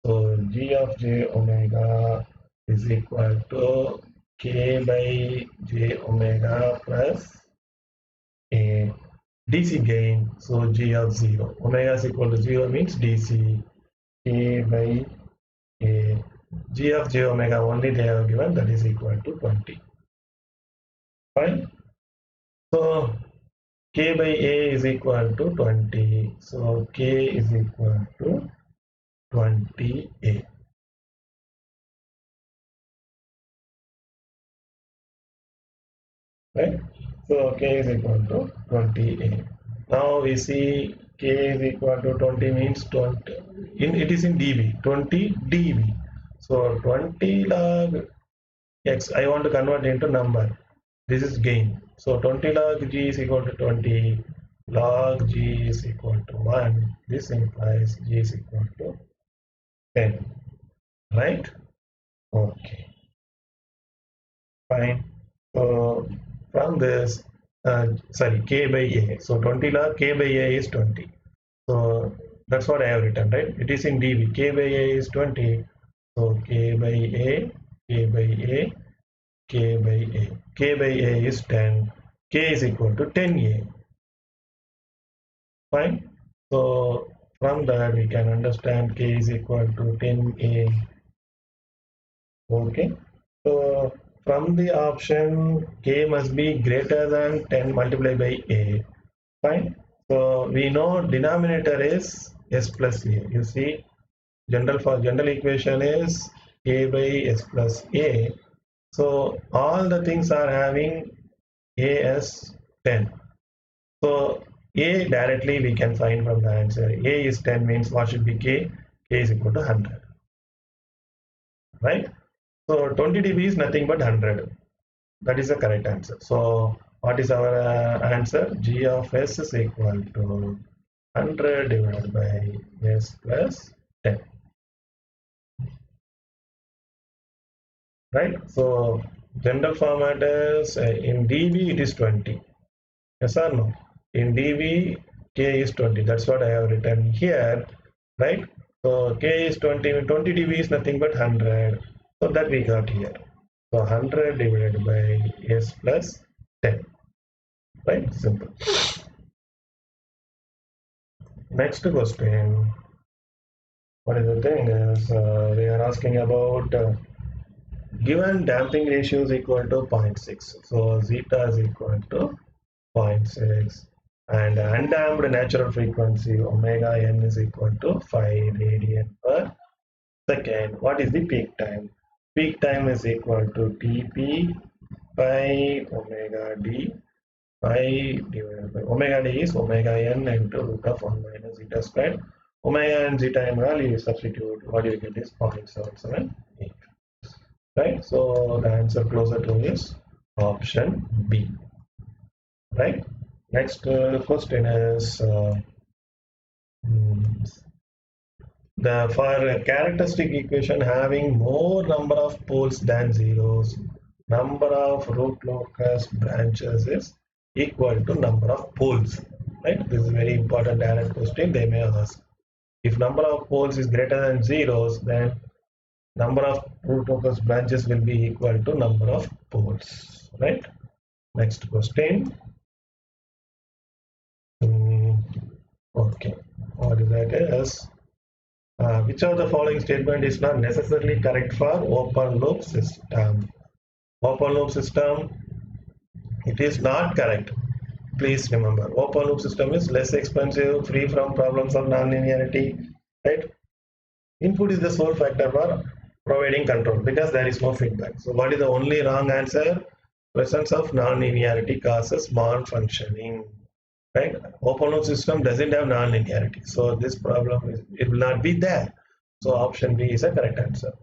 So g of j omega is equal to k by j omega plus a. DC gain, so g of 0. Omega is equal to 0 means DC, k by a. G of j omega only they have given, that is equal to 20. Fine. So k by a is equal to 20. So k is equal to 20a. Right? So k is equal to 20a. Now we see k is equal to 20 means 20. It is in dB, 20 dB. So 20 log x, I want to convert into number. This is gain. So 20 log g is equal to 20. Log g is equal to 1. This implies g is equal to 10. Right? Okay. Fine. So from this, sorry, k by a. So 20 log k by a is 20. So that's what I have written, right? It is in dB. K by a is 20. So k by a, k by a, k by a. K by a is 10. K is equal to 10a. Fine. So from that we can understand k is equal to 10a. Okay. So from the option k must be greater than 10 multiplied by a. Fine. So we know denominator is s plus a. You see, general equation is a by s plus a. So all the things are having a as 10. So a directly we can find from the answer. A is 10 means what should be k? K is equal to 100. Right? So 20 dB is nothing but 100. That is the correct answer. So what is our answer? G of s is equal to 100 divided by s plus 10. Right? So general format is in dB it is 20. Yes or no? In dB k is 20. That's what I have written here. Right? So k is 20. 20 dB is nothing but 100. So that we got here. So 100 divided by s plus 10. Right? Simple. Next question. What is the thing is we are asking about given damping ratio is equal to 0.6. So zeta is equal to 0.6 and undamped natural frequency omega n is equal to 5 radian per second. What is the peak time? Peak time is equal to Tp by omega d. Pi divided by omega d is omega n into root of 1 minus zeta squared. Omega and zeta n value you substitute. What you get is 0.778. Right? So the answer closer to is option B. Right? Next question is the for a characteristic equation having more number of poles than zeros, number of root locus branches is equal to number of poles. Right? This is a very important direct question they may ask. If number of poles is greater than zeros, then number of root locus branches will be equal to number of poles. Right? Next question. Okay. What is that is? Which of the following statement is not necessarily correct for open loop system? Open loop system, it is not correct. Please remember, open loop system is less expensive, free from problems of nonlinearity, right? Input is the sole factor for providing control because there is no feedback. So what is the only wrong answer? Presence of nonlinearity causes malfunctioning. Right? Open loop system doesn't have nonlinearity. So this problem is, it will not be there. So option B is a correct answer.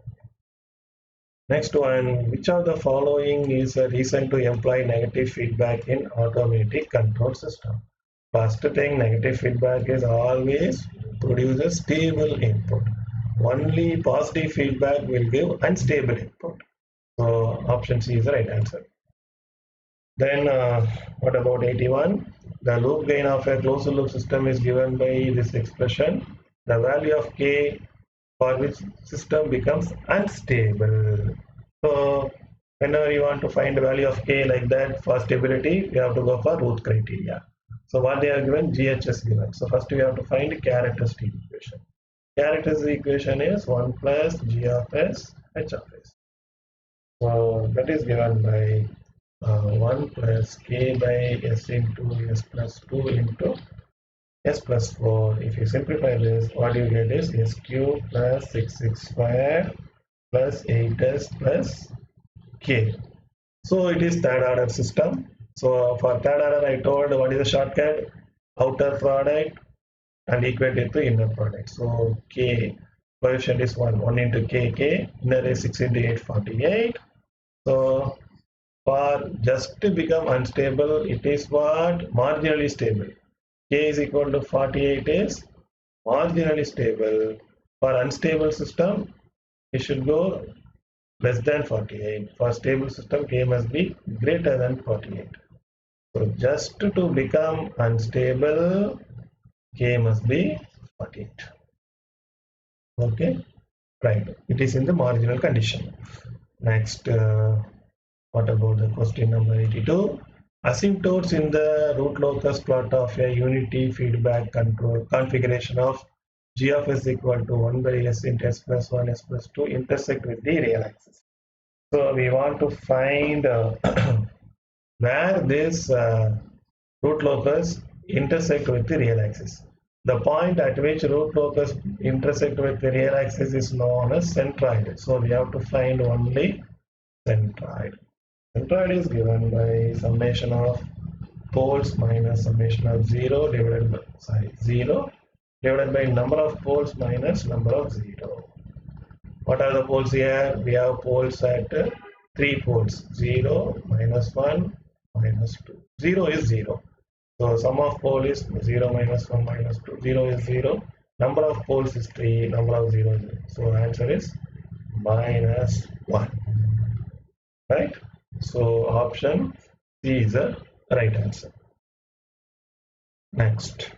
Next one, which of the following is a reason to employ negative feedback in automatic control system? First thing, negative feedback is always produces stable input. Only positive feedback will give unstable input. So option C is the right answer. Then what about 81? The loop gain of a closed loop system is given by this expression. The value of k for which system becomes unstable. So whenever you want to find the value of k like that for stability, you have to go for Routh criteria. So what they are given, GHS given. So first we have to find the characteristic equation. Characteristic equation is 1 plus g of s h of s. So that is given by 1 plus k by s into s plus 2 into s plus 4. If you simplify this, what you get is s cube plus 6x squared plus 8s plus k. So it is third order system. So for third order, I told what is the shortcut? Outer product and equate it to inner product. So k coefficient is 1. 1 into k, inner is 6 into 8, 48. So for just to become unstable, it is what? Marginally stable. K is equal to 48 is marginally stable. For unstable system, it should go less than 48. For stable system, K must be greater than 48. So just to become unstable, K must be 48. Okay, right. It is in the marginal condition. Next, what about the question number 82? Asymptotes in the root locus plot of a unity feedback control configuration of g of s equal to 1 by s into s plus 1 s plus 2 intersect with the real axis. So we want to find where this root locus intersect with the real axis. The point at which root locus intersect with the real axis is known as centroid. So we have to find only centroid. Centroid is given by summation of poles minus summation of 0 divided by number of poles minus number of 0. What are the poles here? We have poles at 3 poles, 0, minus 1, minus 2. 0 is 0. So sum of pole is 0, minus 1, minus 2. 0 is 0. Number of poles is 3. Number of 0 is 0. So answer is minus 1. Right? So option C is the right answer. Next.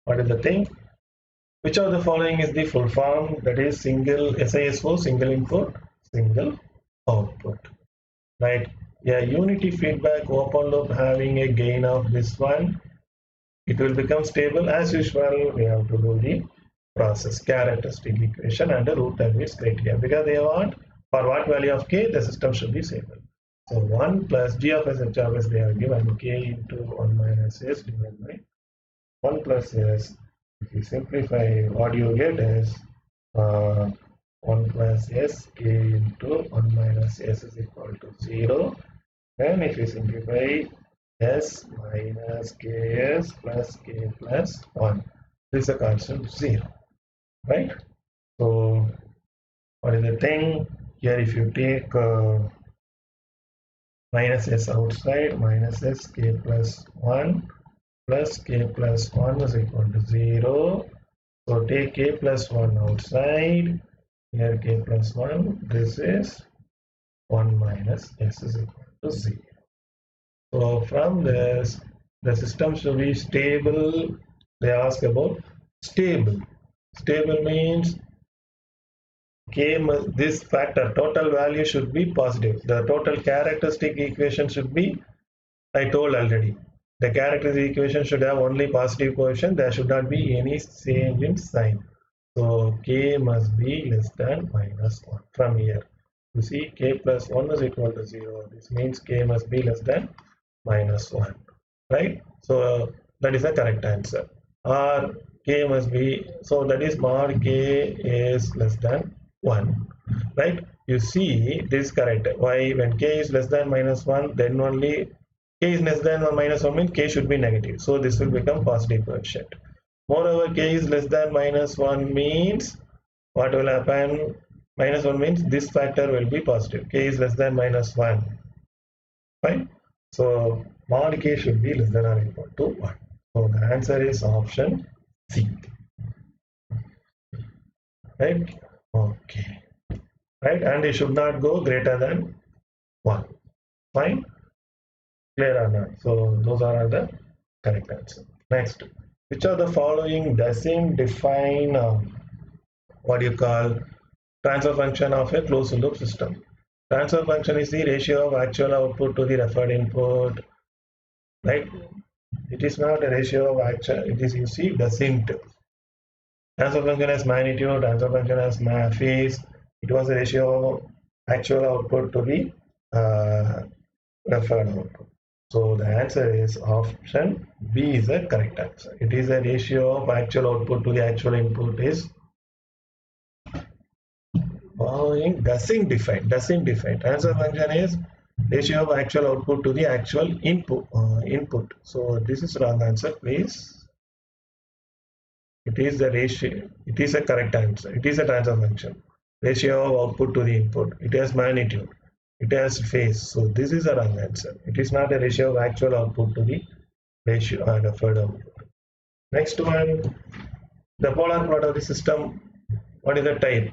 What is the thing? Which of the following is the full form? That is single SISO, single input, single output. Right? A unity feedback open loop having a gain of this one, it will become stable. As usual, we have to do the process characteristic equation and the Routh-Hurwitz criterion, because they want for what value of k the system should be stable. So 1 plus g of s h of s, they are given k into 1 minus s divided by 1 plus s. If you simplify, what you get is 1 plus s k into 1 minus s is equal to 0. Then if you simplify, s minus ks plus k plus 1, this is a constant 0. Right? So what is the thing? Here if you take minus s outside, minus s k plus 1 plus k plus 1 is equal to 0. So take k plus 1 outside, here k plus 1, this is 1 minus s is equal to 0. So from this, the system should be stable. They ask about stable. Stable means k, this factor, total value should be positive. The total characteristic equation should be, I told already, the characteristic equation should have only positive coefficient. There should not be any change in sign. So k must be less than minus 1 from here. You see, k plus 1 is equal to 0. This means k must be less than minus 1. Right? So that is the correct answer. Or k must be, so that is mod k is less than 1. Right? You see, this is correct. Why? When k is less than minus 1, then only k is less than or minus 1 means k should be negative. So this will become positive coefficient. Moreover, k is less than minus 1 means what will happen? Minus 1 means this factor will be positive. K is less than minus 1. Fine. So mod k should be less than or equal to 1. So the answer is option C. Right? Okay. Right? And it should not go greater than 1. Fine? Clear or not? So those are the correct answers. Next. Which of the following doesn't define what you call transfer function of a closed loop system? Transfer function is the ratio of actual output to the referred input. Right? It is not a ratio of actual, it is, you see, doesn't. Transfer function has magnitude, transfer function has phase. It was a ratio of actual output to the referred output. So the answer is option B is the correct answer. It is a ratio of actual output to the actual input is doesn't define. Answer function is ratio of actual output to the actual input. So this is wrong answer, please. It is the ratio. It is a correct answer. It is a transfer function. Ratio of output to the input. It has magnitude. It has phase. So this is a wrong answer. It is not a ratio of actual output to the ratio referred output. Next one, the polar plot of the system. What is the type?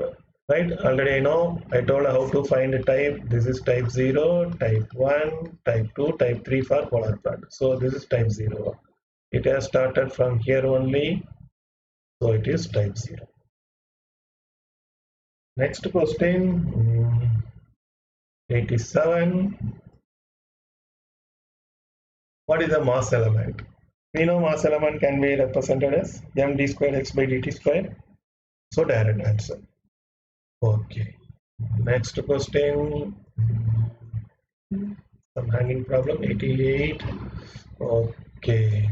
Right? Already I know. I told how to find the type. This is type 0, type 1, type 2, type 3 for polar plot. So this is type 0. It has started from here only. So it is type 0. Next question, 87. What is the mass element? We know mass element can be represented as md squared x by dt squared. So direct answer. Okay. Next question, some hanging problem, 88. Okay.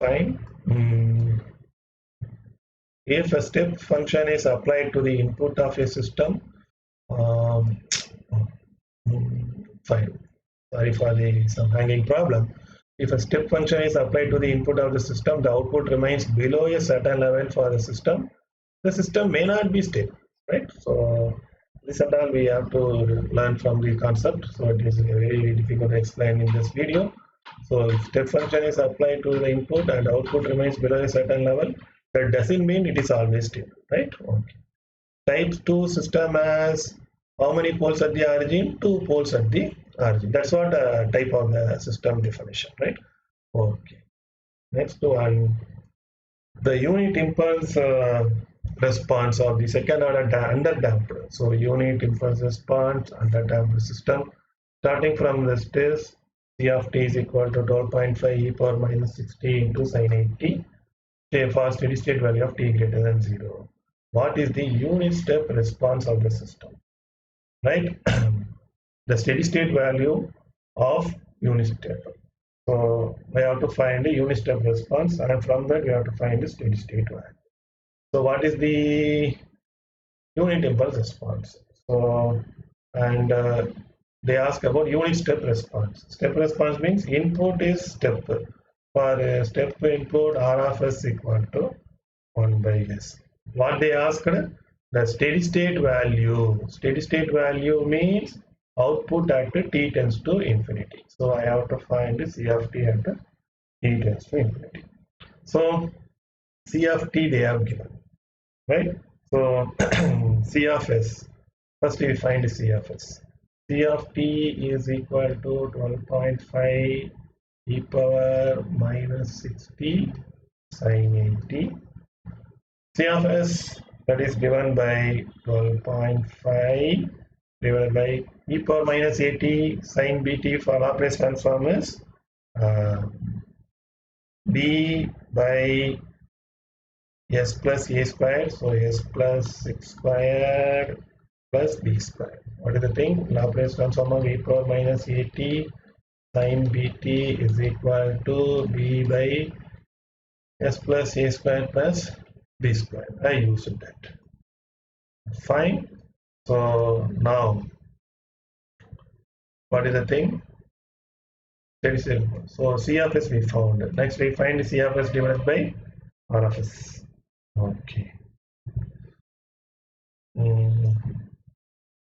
Fine. If a step function is applied to the input of a system, fine. Sorry for some hanging problem. If a step function is applied to the input of the system, the output remains below a certain level for the system. The system may not be stable, right? So this and all we have to learn from the concept. So it is very difficult to explain in this video. So if step function is applied to the input and output remains below a certain level, that doesn't mean it is always stable, right? Okay. Type 2 system has how many poles at the origin? 2 poles at the origin. That's what type of the system definition, right? Okay. Next one, the unit impulse response of the second order underdamped. So unit impulse response underdamped system starting from this test, C of t is equal to 12.5 e power minus 60 into sin 80 for steady state value of t greater than 0. What is the unit step response of the system? Right? The steady state value of unit step. So we have to find the unit step response, and from that we have to find the steady state value. So what is the unit impulse response? So and they ask about unit step response. Step response means input is step. For step input, R of s equal to 1 by s. What they asked? The steady state value. Steady state value means output at t tends to infinity. So I have to find the C of t at t tends to infinity. So C of t they have given, right? So C of s. First we find C of s. C of t is equal to 12.5 e power minus 60 sin 80. C of s, that is given by 12.5 divided by e power minus 80 sin bt for Laplace transform is b by s plus a squared. So s plus 6 squared plus b squared. What is the thing? Laplace transform of e power minus 80 sin bt is equal to b by s plus a squared plus b squared. I used that. Fine. So now, what is the thing? So C of s we found. Next we find C of s divided by R of s. Okay.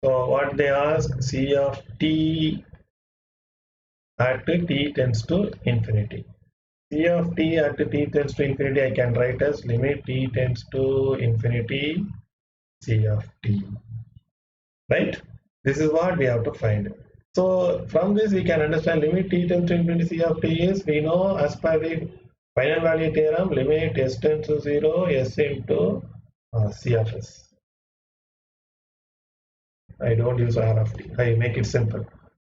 So what they ask, C of t at t tends to infinity. C of t at t tends to infinity I can write as limit t tends to infinity C of t. Right? This is what we have to find. So from this we can understand limit t tends to infinity C of t is, we know as per the final value theorem, limit s tends to 0 s into C of s. I don't use R of t. I make it simple.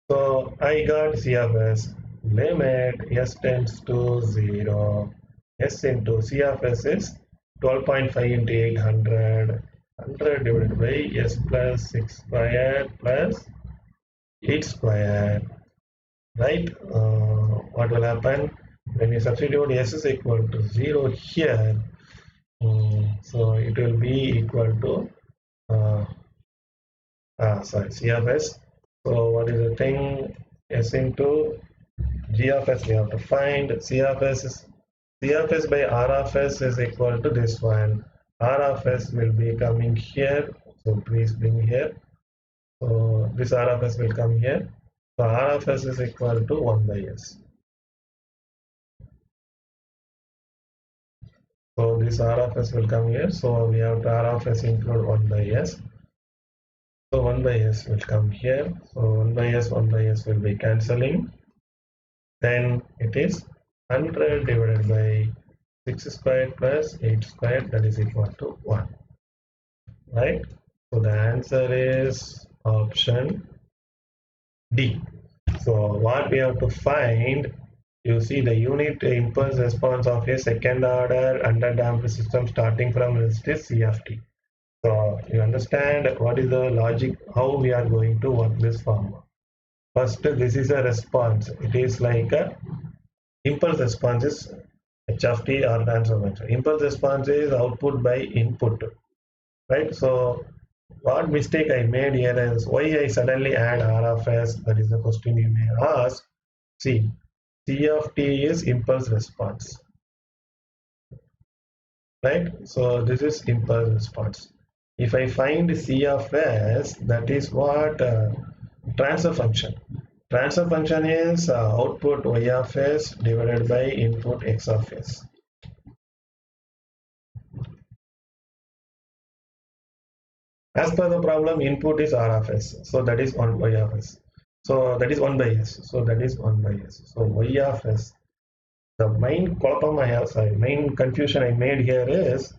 So I got C of s, limit s tends to 0 s into C of s is 12.5 into 800, 100 divided by s plus 6 square plus 8 square right? What will happen when you substitute s is equal to 0 here? So it will be equal to uh, sorry, C of s. So what is the thing? S into g of s we have to find. C of s is C of s by R of s is equal to this one. R of s will be coming here. So please bring here. So this R of s will come here. So R of s is equal to 1 by s. So this R of s will come here. So we have to R of s include 1 by s. So 1 by s will come here. So 1 by s will be cancelling. Then it is 100 divided by 6 squared plus 8 squared, that is equal to 1. Right? So the answer is option D. So what we have to find, you see the unit impulse response of a second order underdamped system starting from resistance C of t. So you understand what is the logic, how we are going to work this formula. First, this is a response. It is like a impulse response is h of t or transfer function. Impulse response is output by input, right? So what mistake I made here is why I suddenly add R of s. That is the question you may ask. See, C of t is impulse response, right? So this is impulse response. If I find C of s, that is what transfer function. Transfer function is output y of s divided by input x of s. As per the problem, input is R of s, so that is 1 y of s. So that is 1 by s. So that is 1 by s. So y of s. The main problem I have, sorry, main confusion I made here is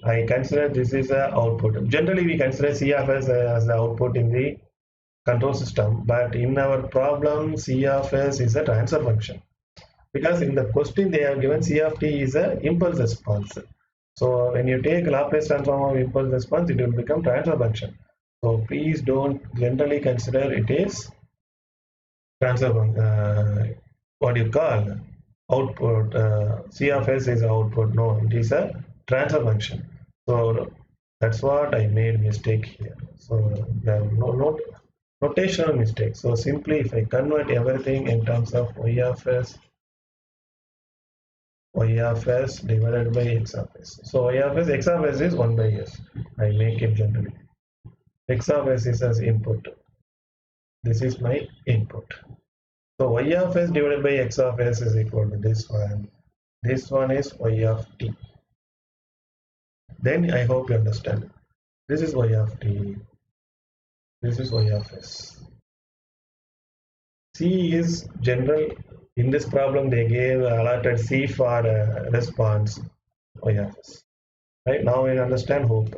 I consider this is a output. Generally, we consider C of s as the output in the control system, but in our problem, C of s is a transfer function. Because in the question they have given C of t is a impulse response. So when you take Laplace transform of impulse response, it will become transfer function. So please don't generally consider it is transfer function. What do you call output? C of s is output. No, it is a transfer function. So that's what I made mistake here. So there are no notational mistake. So simply if I convert everything in terms of y of s divided by x of s. So y of s, x of s is 1 by s. I make it generally. X of s is as input. This is my input. So y of s divided by x of s is equal to this one. This one is y of t. Then I hope you understand. This is y of t. This is y of s. C is general. In this problem, they gave allotted C for response y of s. Right now, we understand hope.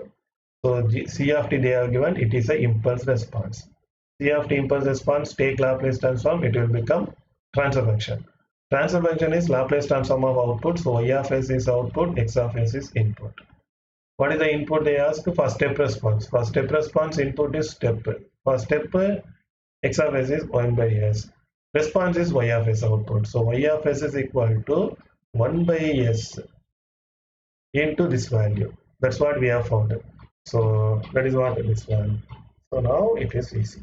So C of t they have given, it is an impulse response. C of t impulse response, take Laplace transform, it will become transfer function. Transfer function is Laplace transform of output, so y of s is output, x of s is input. What is the input they ask? For step response. For step response, input is step. For step, x of s is 1 by s. Response is y of s output. So y of s is equal to 1 by s into this value. That's what we have found. So that is what this one. So now it is easy.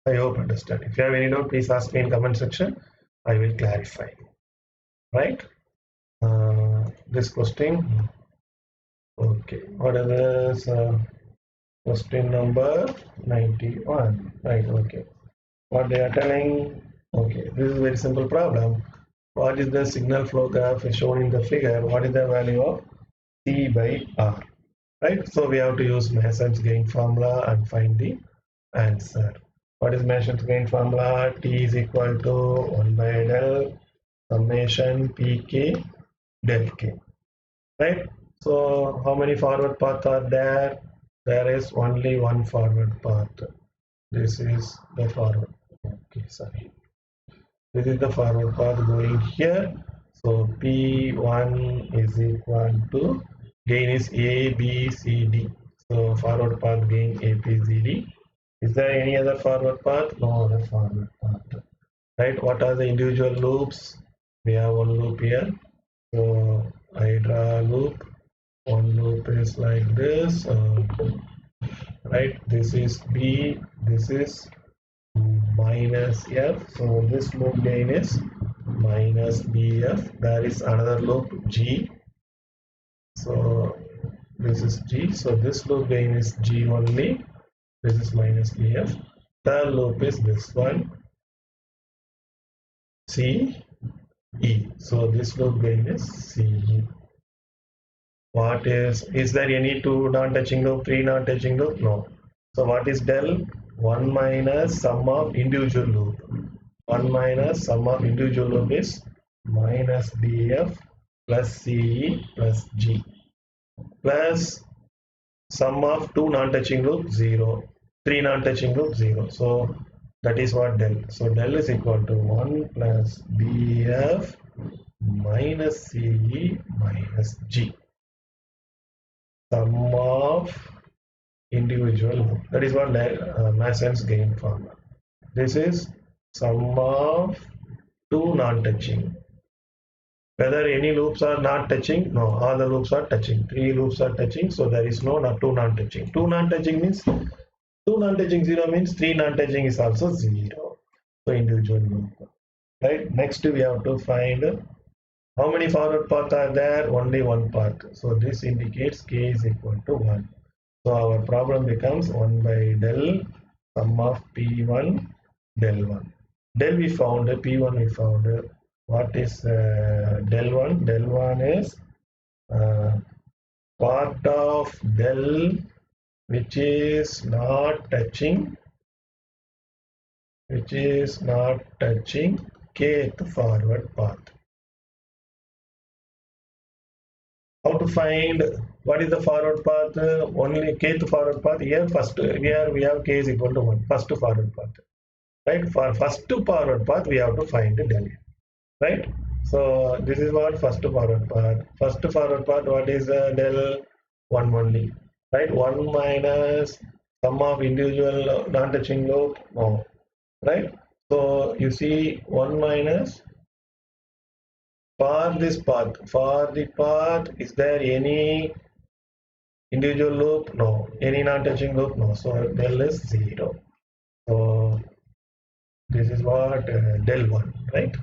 I hope you understand. If you have any doubt, please ask me in comment section. I will clarify. Right? This question. Okay. What is this? Question number 91. Right. Okay. What they are telling. Okay. This is a very simple problem. What is the signal flow graph shown in the figure? What is the value of C by R? Right. So we have to use Mason's gain formula and find the answer. What is Mason's gain formula? T is equal to 1 by del summation pk del k. Right? So how many forward paths are there? There is only one forward path. This is the forward. Okay, sorry. This is the forward path going here. So P1 is equal to gain is A, B, C, D. So forward path gain A, B, C, D. Is there any other forward path? No other forward path. right? What are the individual loops? We have one loop here. So I draw a loop. One loop is like this, right? This is B, this is minus F. So this loop gain is minus BF. There is another loop G. So this is G. So this loop gain is G only. This is minus BF. Third loop is this one, C, E. So this loop gain is C. What is there any two non-touching loop, three non-touching loop? No. So what is del? 1 minus sum of individual loop. 1 minus sum of individual loop is minus BF plus CE plus G plus sum of two non-touching loop 0, three non-touching loop 0. So that is what del. So del is equal to 1 plus BF minus CE minus G. Sum of individual loop. That is what Mason's gain formula. This is sum of two non-touching. Whether any loops are not touching? No, all the loops are touching. Three loops are touching, so there is no two non-touching. Two non-touching means two non-touching 0 means three non-touching is also 0. So individual loop. Right. Next we have to find how many forward paths are there? Only one path. So this indicates k is equal to 1. So our problem becomes 1 by del sum of p1 del 1. Del we found, p1 we found. What is del 1? Del 1 is part of del which is not touching kth forward path. How to find what is the forward path? Only kth forward path. Here we have k is equal to 1. First forward path. Right? For first forward path we have to find del. Right? So this is what first forward path. First forward path, what is del? 1 only. Right? 1 minus sum of individual non-touching loop. No. Right? So you see 1 minus for this path. For the path, is there any individual loop? No. Any non-touching loop? No. So del is 0. So this is what del 1, right?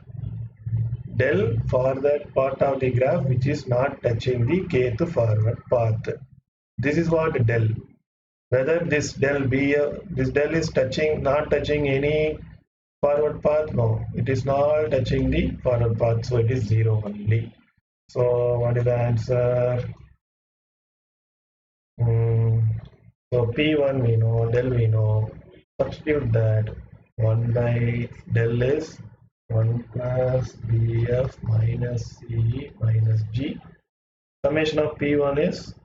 Del for that part of the graph which is not touching the kth forward path. This is what del. Whether this del is not touching any forward path? No, it is not touching the forward path, so it is 0 only. So what is the answer? So P1 we know, del we know. Substitute that 1 by del is 1 plus BF minus C minus G. Summation of P1 is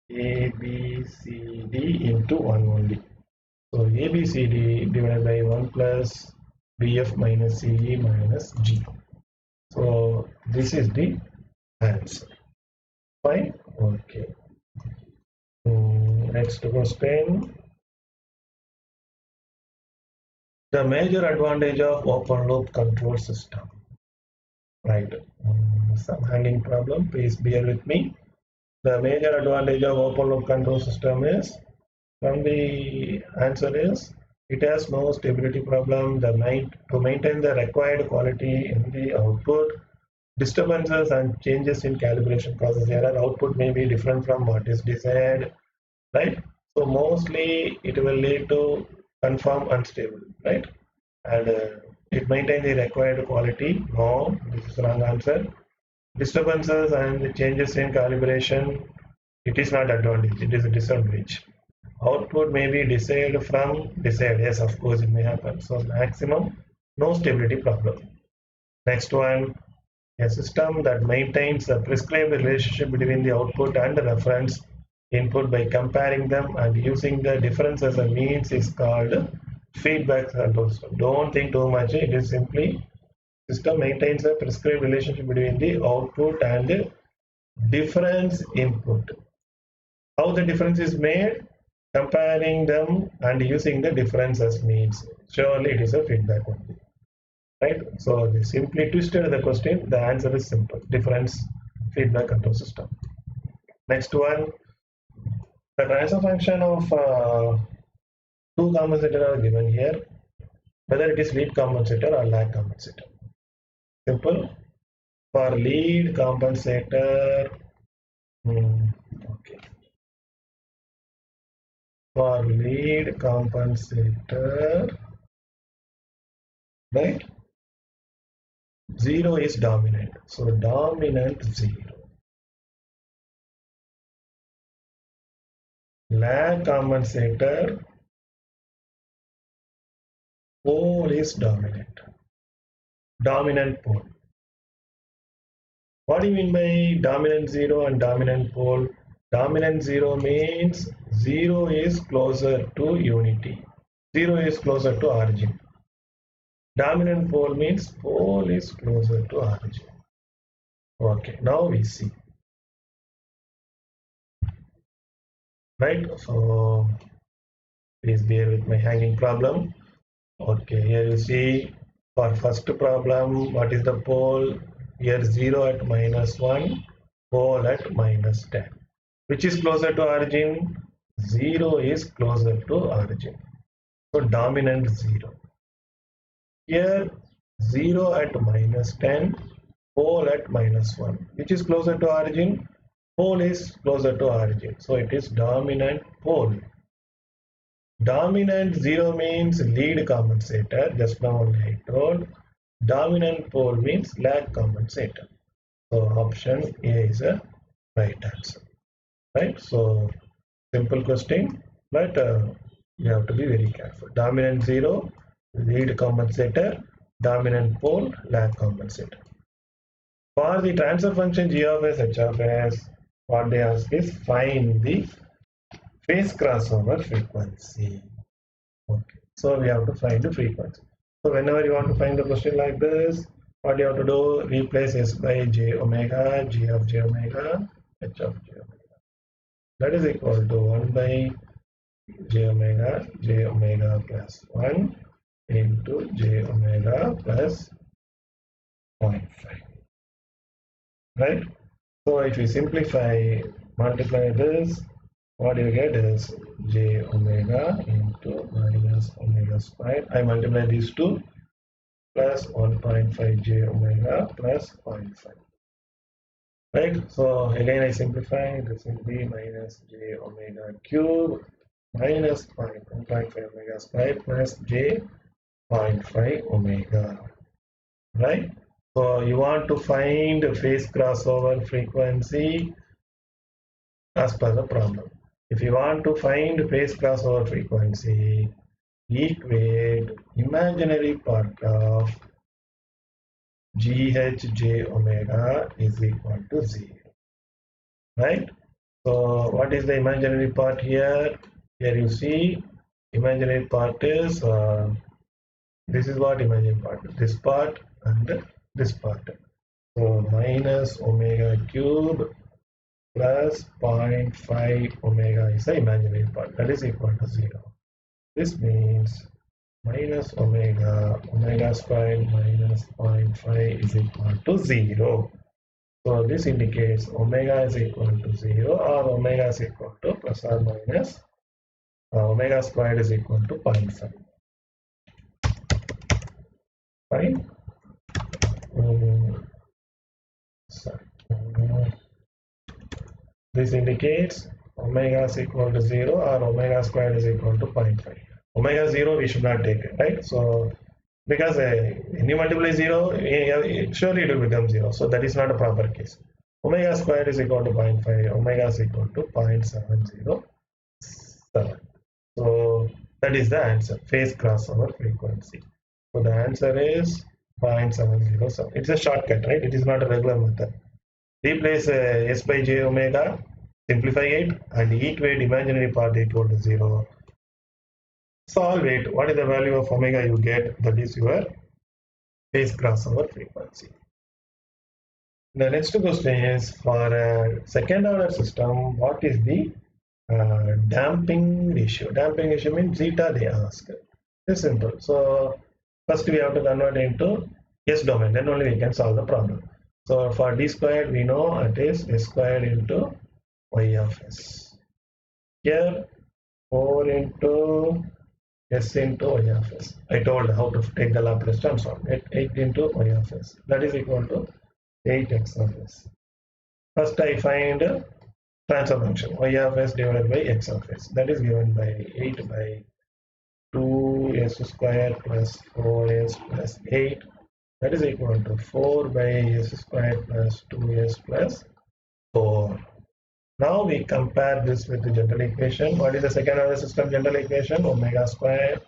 ABCD into 1 only. So ABCD divided by 1 plus BF minus CE minus G. So this is the answer. Fine. Okay. Next question. The major advantage of open loop control system. Right. Some hanging problem. Please bear with me. The major advantage of open loop control system is, from the answer is, it has no stability problem. To maintain the required quality in the output, disturbances and changes in calibration causes error. Output may be different from what is desired, right? So mostly it will lead to conform unstable, right? And it maintains the required quality. No, this is wrong answer. Disturbances and changes in calibration, it is not advantage, it is a disadvantage. Output may be desired from desired. Yes, of course, it may happen. So maximum, no stability problem. Next one, a system that maintains a prescribed relationship between the output and the reference input by comparing them and using the difference as a means is called feedback control system. Don't think too much. It is simply system maintains a prescribed relationship between the output and the difference input. How the difference is made? Comparing them and using the difference as means. Surely it is a feedback only. right? So they simply twisted the question. The answer is simple: difference feedback control system. Next one, the transfer function of two compensators are given here, whether it is lead compensator or lag compensator. Simple. For lead compensator, okay. For lead compensator, right? 0 is dominant. So dominant 0. Lag compensator, pole is dominant. Dominant pole. What do you mean by dominant 0 and dominant pole? Dominant 0 means 0 is closer to unity. 0 is closer to origin. Dominant pole means pole is closer to origin. Okay, now we see. Right, so please bear with my hanging problem. Okay, here you see for first problem, what is the pole? Here 0 at -1, pole at -10. Which is closer to origin? 0 is closer to origin. So dominant 0. Here 0 at -10, pole at -1. Which is closer to origin? Pole is closer to origin. So it is dominant pole. Dominant 0 means lead compensator. Just now only I told. Dominant pole means lag compensator. So option A is a right answer. Right? So simple question, but you have to be very careful. Dominant 0, lead compensator. Dominant pole, lag compensator. For the transfer function g of s, h of s, what they ask is find the phase crossover frequency. Okay, so we have to find the frequency. So whenever you want to find the question like this, what you have to do, replace s by j omega, g of j omega, h of j omega. That is equal to 1 by j omega plus 1 into j omega plus 0.5. Right? So if we simplify, multiply this, what you get is j omega into minus omega squared. I multiply these two plus 1.5 j omega plus 0.5. Right? So again I simplify, this will be minus j omega cube minus 1.5 omega squared plus j 0.5 omega. Right? So you want to find phase crossover frequency as per the problem. If you want to find phase crossover frequency, equate imaginary part of GHJ omega is equal to 0. Right? So what is the imaginary part here? Here you see imaginary part is this is what imaginary part is, this part and this part. So minus omega cube plus 0.5 omega is the imaginary part, that is equal to 0. This means minus omega squared minus 0.5 is equal to 0. So this indicates omega is equal to 0 or omega is equal to plus or minus omega squared is equal to 0.5. Fine. Sorry. This indicates omega is equal to 0 or omega squared is equal to 0.5. Omega 0 we should not take it, right? So because when you multiply 0, surely it will become 0. So that is not a proper case. Omega squared is equal to 0.5. Omega is equal to 0.707. So that is the answer, phase crossover frequency. So the answer is 0.707. It's a shortcut, right? It is not a regular method. Replace s by j omega, simplify it, and equate imaginary part equal to 0. Solve it. What is the value of omega you get? That is your phase crossover frequency. The next question is for a second order system, what is the damping ratio? Damping ratio means zeta they ask. It's simple. So First we have to convert into S domain, then only we can solve the problem. So for d squared we know it is s squared into y of s. Here 4 into s into y of s. I told how to take the Laplace transform. 8 into y of s. That is equal to 8x of s. First I find transfer function y of s divided by x of s. That is given by 8 by 2s squared plus 4s plus 8. That is equal to 4 by s squared plus 2s plus 4. Now we compare this with the general equation. What is the second order system general equation? Omega squared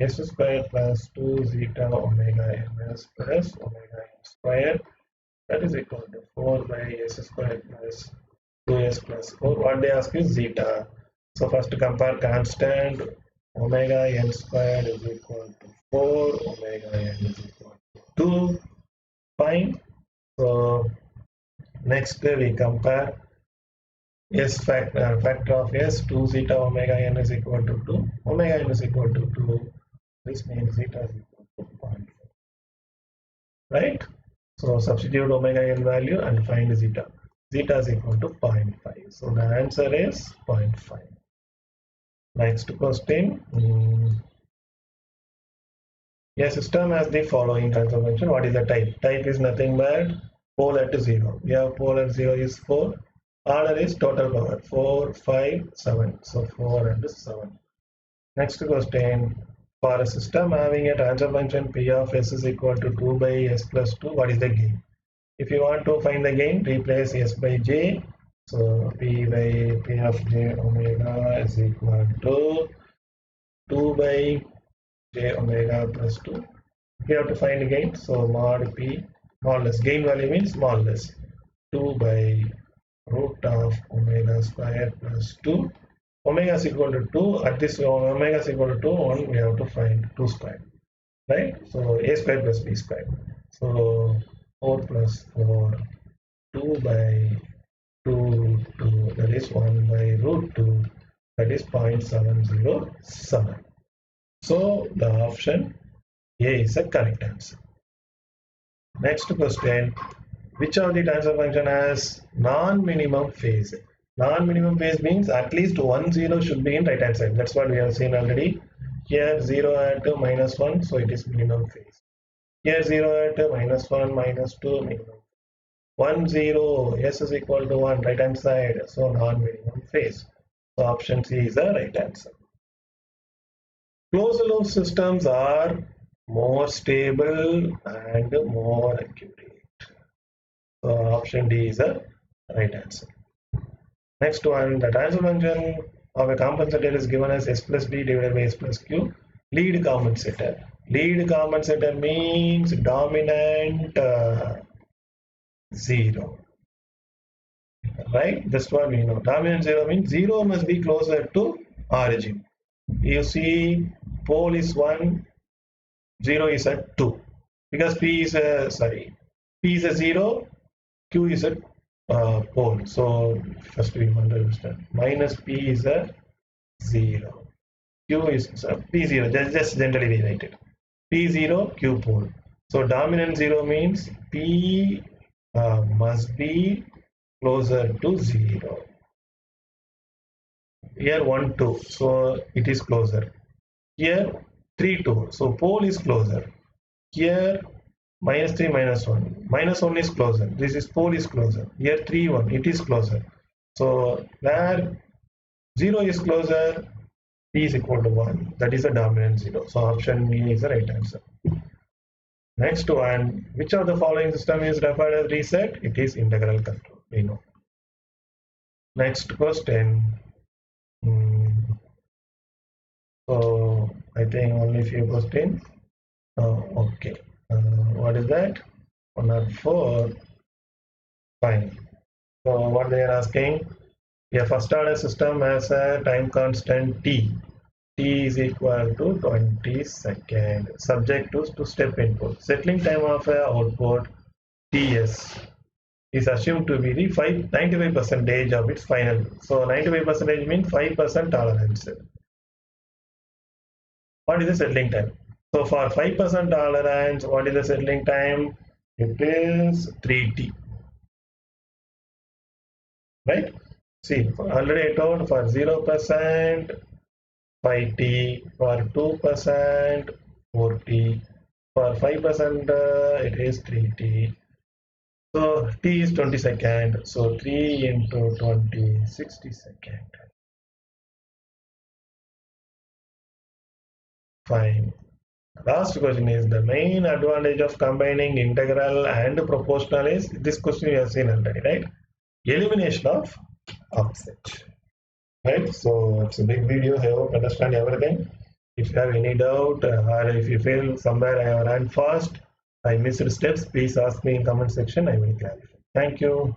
s squared plus 2 zeta omega ms plus omega m squared. That is equal to 4 by s squared plus 2s plus 4. What they ask is zeta. So first compare constant. Omega n squared is equal to 4. Omega n is equal to 2. Fine. So next we compare s factor of s. 2 zeta omega n is equal to 2. Omega n is equal to 2. This means zeta is equal to 0.5. Right? So substitute omega n value and find zeta. Zeta is equal to 0.5. So the answer is 0.5. Next question. A system has the following transfer function. What is the type? Type is nothing but pole at 0. We have pole at 0 is 4. Order is total power 4, 5, 7. So 4 and 7. Next question. For a system having a transfer function P of s is equal to 2 by s plus 2, what is the gain? If you want to find the gain, replace s by j. So P by P of j omega is equal to 2 by j omega plus 2. We have to find the gain. So mod P, mod less. Gain value means mod less. 2 by root of omega square plus 2. Omega is equal to 2. At this omega is equal to 2, 1 we have to find 2 square. Right? So a square plus b square. So 4 plus 4, 2 by 2 root 2, that is 1 by root 2, that is 0.707. So the option A is the correct answer. Next question. Which of the transfer function has non-minimum phase? Non-minimum phase means at least 1 0 should be in right hand side. That's what we have seen already. Here 0 at -1, so it is minimum phase. Here 0 at -1, -2, minimum. 1 0, s is equal to 1, right hand side, so non-minimum phase. So option C is the right answer. Closed loop systems are more stable and more accurate. So option D is the right answer. Next one, the transfer function of a compensator is given as s plus b divided by s plus q. Lead compensator. Lead compensator means dominant 0. Right? That's what we know. Dominant 0 means 0 must be closer to origin. You see, pole is 1, 0 is at 2. Because P is a 0, Q is a pole. So first we want to understand. Minus P is a 0. Q is P0. Just generally we write it. P0, Q pole. So dominant 0 means P must be closer to 0. Here 1, 2. So it is closer. Here 3, 2. So pole is closer. Here -3, -1. -1 is closer. This is pole is closer. Here 3, 1. It is closer. So where 0 is closer, P is equal to 1. That is the dominant 0. So option E is the right answer. Next one. Which of the following system is referred as reset? It is integral control. We know. Next question. So I think only few questions. Okay. What is that? 104. Fine. So what they are asking? A first order system has a time constant t. T is equal to 20 seconds. Subject to step input. Settling time of a output Ts is assumed to be the 95% of its final. So 95% means 5% tolerance. What is the settling time? So for 5% tolerance, what is the settling time? It is 3t, right? See, already I told for 0%, 5t, for 2%, 4t, for 5% it is 3t. So t is 20 seconds, so 3 into 20, 60 seconds. Fine. Last question is the main advantage of combining integral and proportional is this question you have seen already, right? Elimination of offset. Right, so it's a big video. I hope you understand everything. If you have any doubt or if you feel somewhere I have ran fast, I missed steps, please ask me in comment section. I will clarify. Thank you.